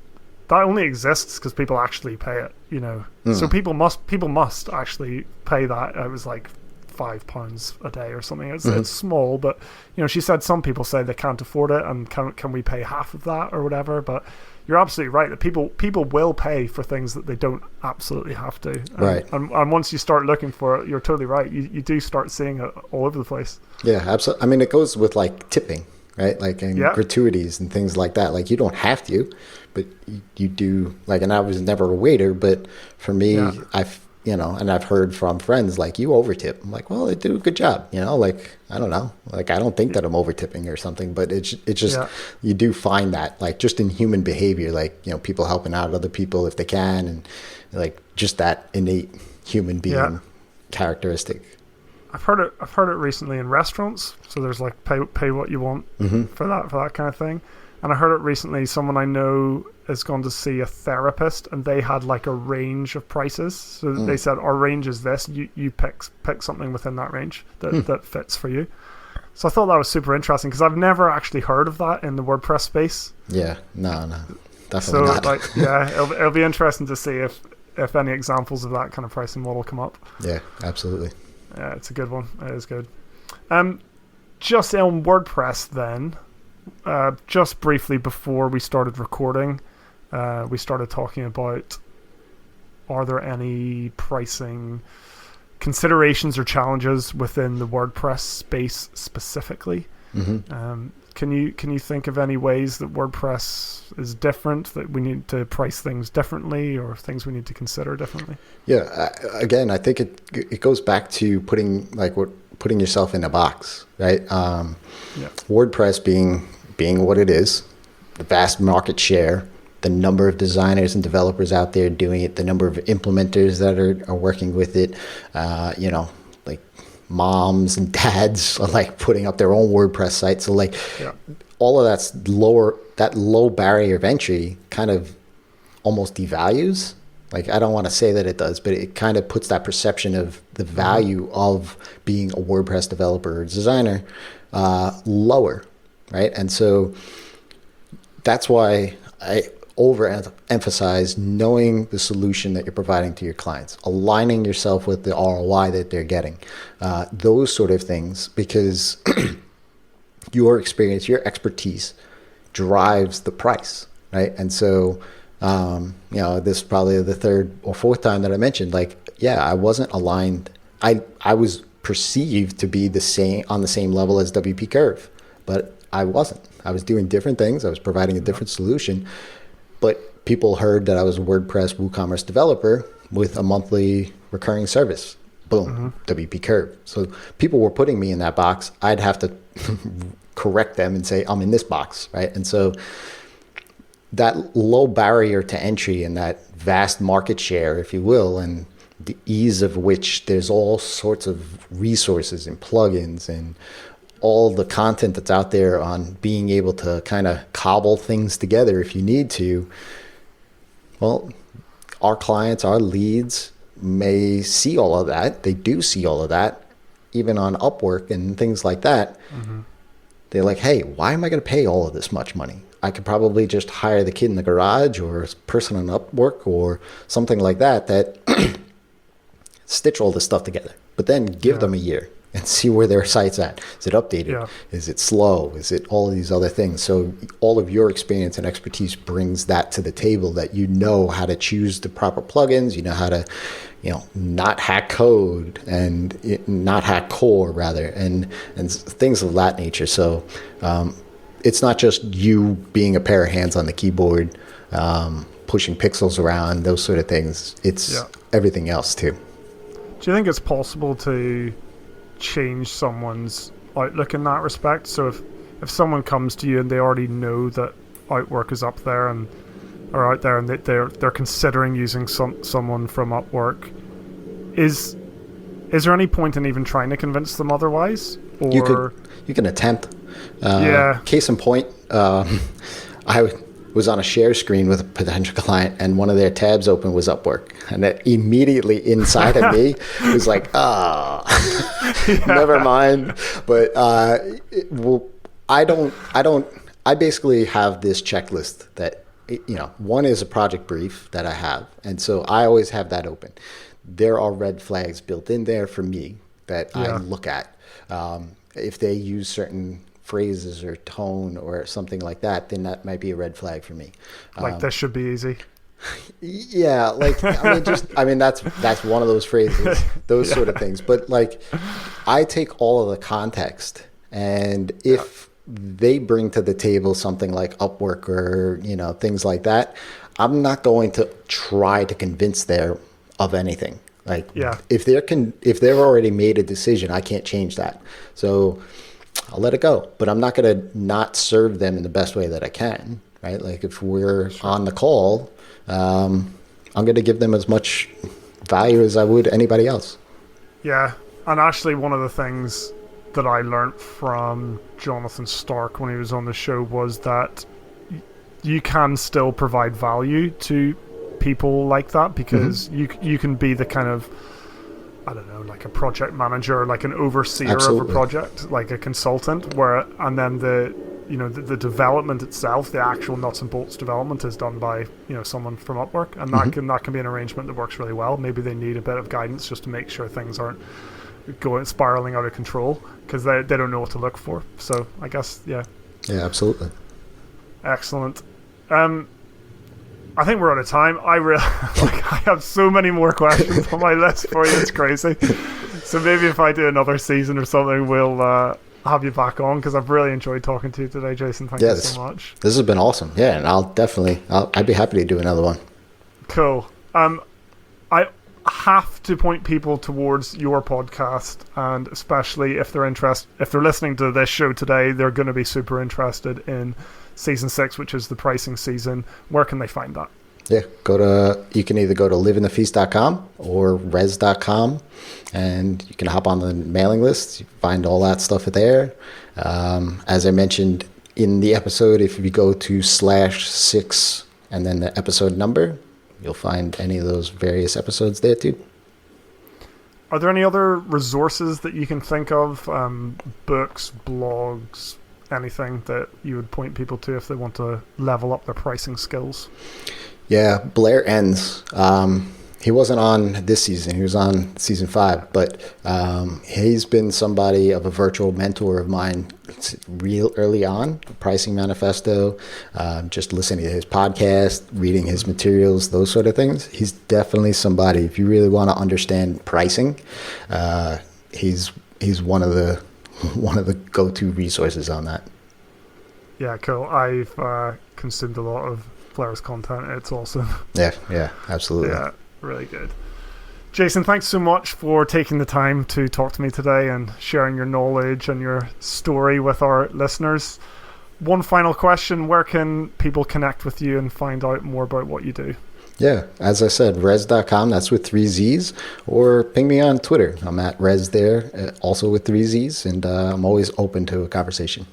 that only exists because people actually pay it, you know. So people must actually pay that. It was like £5 a day or something. It's small, but you know, she said some people say they can't afford it, and can we pay half of that or whatever. But you're absolutely right that people will pay for things that they don't absolutely have to. Right. And once you start looking for it, you're totally right. You do start seeing it all over the place. Yeah, absolutely. I mean, it goes with like tipping, right? Like and gratuities and things like that. Like you don't have to, but you do. Like, and I was never a waiter, but for me, I've heard from friends like, you overtip. I'm like, well, they do a good job, you know. Like, I don't know, like I don't think that I'm overtipping or something, but it's just you do find that like just in human behavior, like, you know, people helping out other people if they can, and like just that innate human being characteristic. I've heard it recently in restaurants. So there's like pay what you want for that kind of thing. And I heard it recently. Someone I know has gone to see a therapist, and they had like a range of prices. So they said, our range is this. You pick something within that range that fits for you. So I thought that was super interesting because I've never actually heard of that in the WordPress space. Yeah, no, definitely not. So like, it'll be interesting to see if any examples of that kind of pricing model come up. Yeah, absolutely. Yeah, it's a good one. It is good. Just on WordPress then, just briefly before we started recording, we started talking about, are there any pricing considerations or challenges within the WordPress space specifically? Can you think of any ways that WordPress is different, that we need to price things differently, or things we need to consider differently? Yeah, again, I think it goes back to putting yourself in a box, right? WordPress being what it is, the vast market share, the number of designers and developers out there doing it, the number of implementers that are working with it, like moms and dads are like putting up their own WordPress site. So all of that low barrier of entry kind of almost devalues. Like, I don't want to say that it does, but it kind of puts that perception of the value of being a WordPress developer or designer lower, right? And so that's why I overemphasize knowing the solution that you're providing to your clients, aligning yourself with the ROI that they're getting, those sort of things, because your experience, your expertise drives the price, right? And so, this is probably the third or fourth time that I mentioned, I wasn't aligned. I was perceived to be on the same level as WP Curve, but I wasn't. I was doing different things. I was providing a different solution, but people heard that I was a WordPress WooCommerce developer with a monthly recurring service. Boom, WP Curve. So people were putting me in that box. I'd have to correct them and say, I'm in this box, right? And so that low barrier to entry and that vast market share, if you will, and the ease of which there's all sorts of resources and plugins and all the content that's out there on being able to kind of cobble things together if you need to. Well, our clients, our leads may see all of that. They do see all of that, even on Upwork and things like that. They're like, hey, why am I going to pay all of this much money? I could probably just hire the kid in the garage or a person on Upwork or something like that stitch all this stuff together, but then give them a year and see where their site's at. Is it updated? Is it slow? Is it all of these other things? So all of your experience and expertise brings that to the table, that you know how to choose the proper plugins, you know how to, not hack code and not hack core rather, and things of that nature. So it's not just you being a pair of hands on the keyboard, pushing pixels around, those sort of things. It's everything else too. Do you think it's possible to change someone's outlook in that respect? So if someone comes to you and they already know that Outwork is up there and are out there, and they're considering using someone from Upwork, is there any point in even trying to convince them otherwise? Or you can attempt. Case in point, I was on a share screen with a potential client, and one of their tabs open was Upwork, and that immediately inside of me was like, never mind. But I basically have this checklist that, one is a project brief that I have, and so I always have that open. There are red flags built in there for me that I look at. If they use certain phrases or tone or something like that, then that might be a red flag for me. This should be easy. Yeah, that's one of those phrases, those sort of things. But I take all of the context, and if they bring to the table something like Upwork or things like that, I'm not going to try to convince them of anything. If they've already made a decision, I can't change that. So I'll let it go, but I'm not going to not serve them in the best way that I can, right? If we're on the call, I'm going to give them as much value as I would anybody else. Yeah, and actually one of the things that I learned from Jonathan Stark when he was on the show was that you can still provide value to people like that, because you can be the kind of, I don't know, like a project manager, like an overseer of a project, like a consultant, and then the development itself, the actual nuts and bolts development, is done by someone from Upwork, and that can be an arrangement that works really well. Maybe they need a bit of guidance just to make sure things aren't spiraling out of control, because they don't know what to look for. So I guess Yeah, absolutely. Excellent. I think we're out of time. I have so many more questions on my list for you. It's crazy. So maybe if I do another season or something, we'll have you back on, because I've really enjoyed talking to you today, Jason. Thank you so much. This has been awesome. Yeah, and I'd be happy to do another one. Cool. I have to point people towards your podcast, and especially if they're listening to this show today, they're going to be super interested in season 6, which is the pricing season. Where can they find that? Yeah, you can either go to liveinthefeast.com or res.com, and you can hop on the mailing list. You find all that stuff there. As I mentioned in the episode, if you go to /6 and then the episode number, you'll find any of those various episodes there too. Are there any other resources that you can think of, books, blogs, anything that you would point people to if they want to level up their pricing skills? Yeah, Blair Enns. He wasn't on this season. He was on season 5, but he's been somebody of a virtual mentor of mine real early on. Pricing Manifesto, just listening to his podcast, reading his materials, those sort of things. He's definitely somebody, if you really want to understand pricing, he's one of the go-to resources on that. Yeah, cool. I've consumed a lot of Blair's content. It's awesome. Yeah, absolutely. Yeah, really good. Jason, thanks so much for taking the time to talk to me today and sharing your knowledge and your story with our listeners. One final question: where can people connect with you and find out more about what you do? Yeah, as I said, res.com, that's with 3 Z's, or ping me on Twitter. I'm at res there, also with 3 Z's, and I'm always open to a conversation.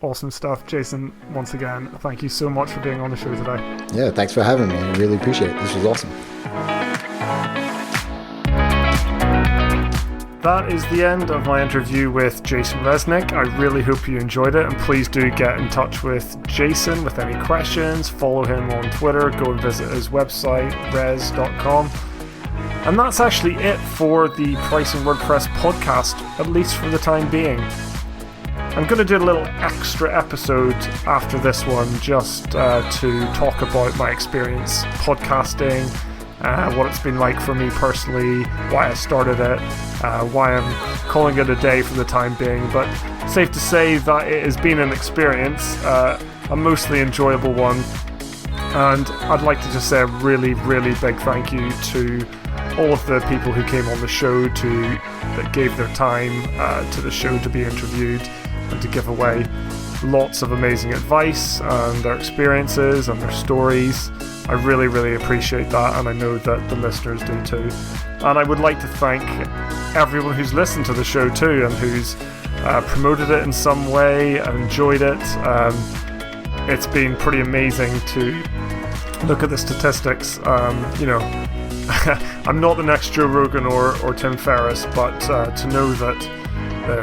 Awesome stuff. Jason, once again, thank you so much for being on the show today. Yeah, thanks for having me. I really appreciate it. This was awesome. That is the end of my interview with Jason Resnick. I really hope you enjoyed it, and please do get in touch with Jason with any questions. Follow him on Twitter. Go and visit his website, res.com. And that's actually it for the Pricing WordPress podcast, at least for the time being. I'm going to do a little extra episode after this one just to talk about my experience podcasting, what it's been like for me personally, why I started it, why I'm calling it a day for the time being. But safe to say that it has been an experience, a mostly enjoyable one. And I'd like to just say a really, really big thank you to all of the people who came on the show that gave their time to the show to be interviewed and to give away lots of amazing advice and their experiences and their stories. I really, really appreciate that, and I know that the listeners do too. And I would like to thank everyone who's listened to the show too, and who's promoted it in some way and enjoyed it. It's been pretty amazing to look at the statistics. I'm not the next Joe Rogan or Tim Ferriss, but to know that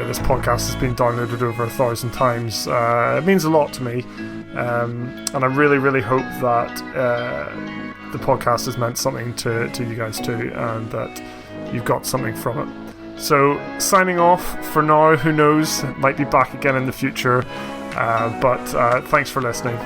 this podcast has been downloaded over 1,000 times, it means a lot to me. And I really, really hope that the podcast has meant something to you guys too, and that you've got something from it. So, signing off for now. Who knows? Might be back again in the future. But thanks for listening.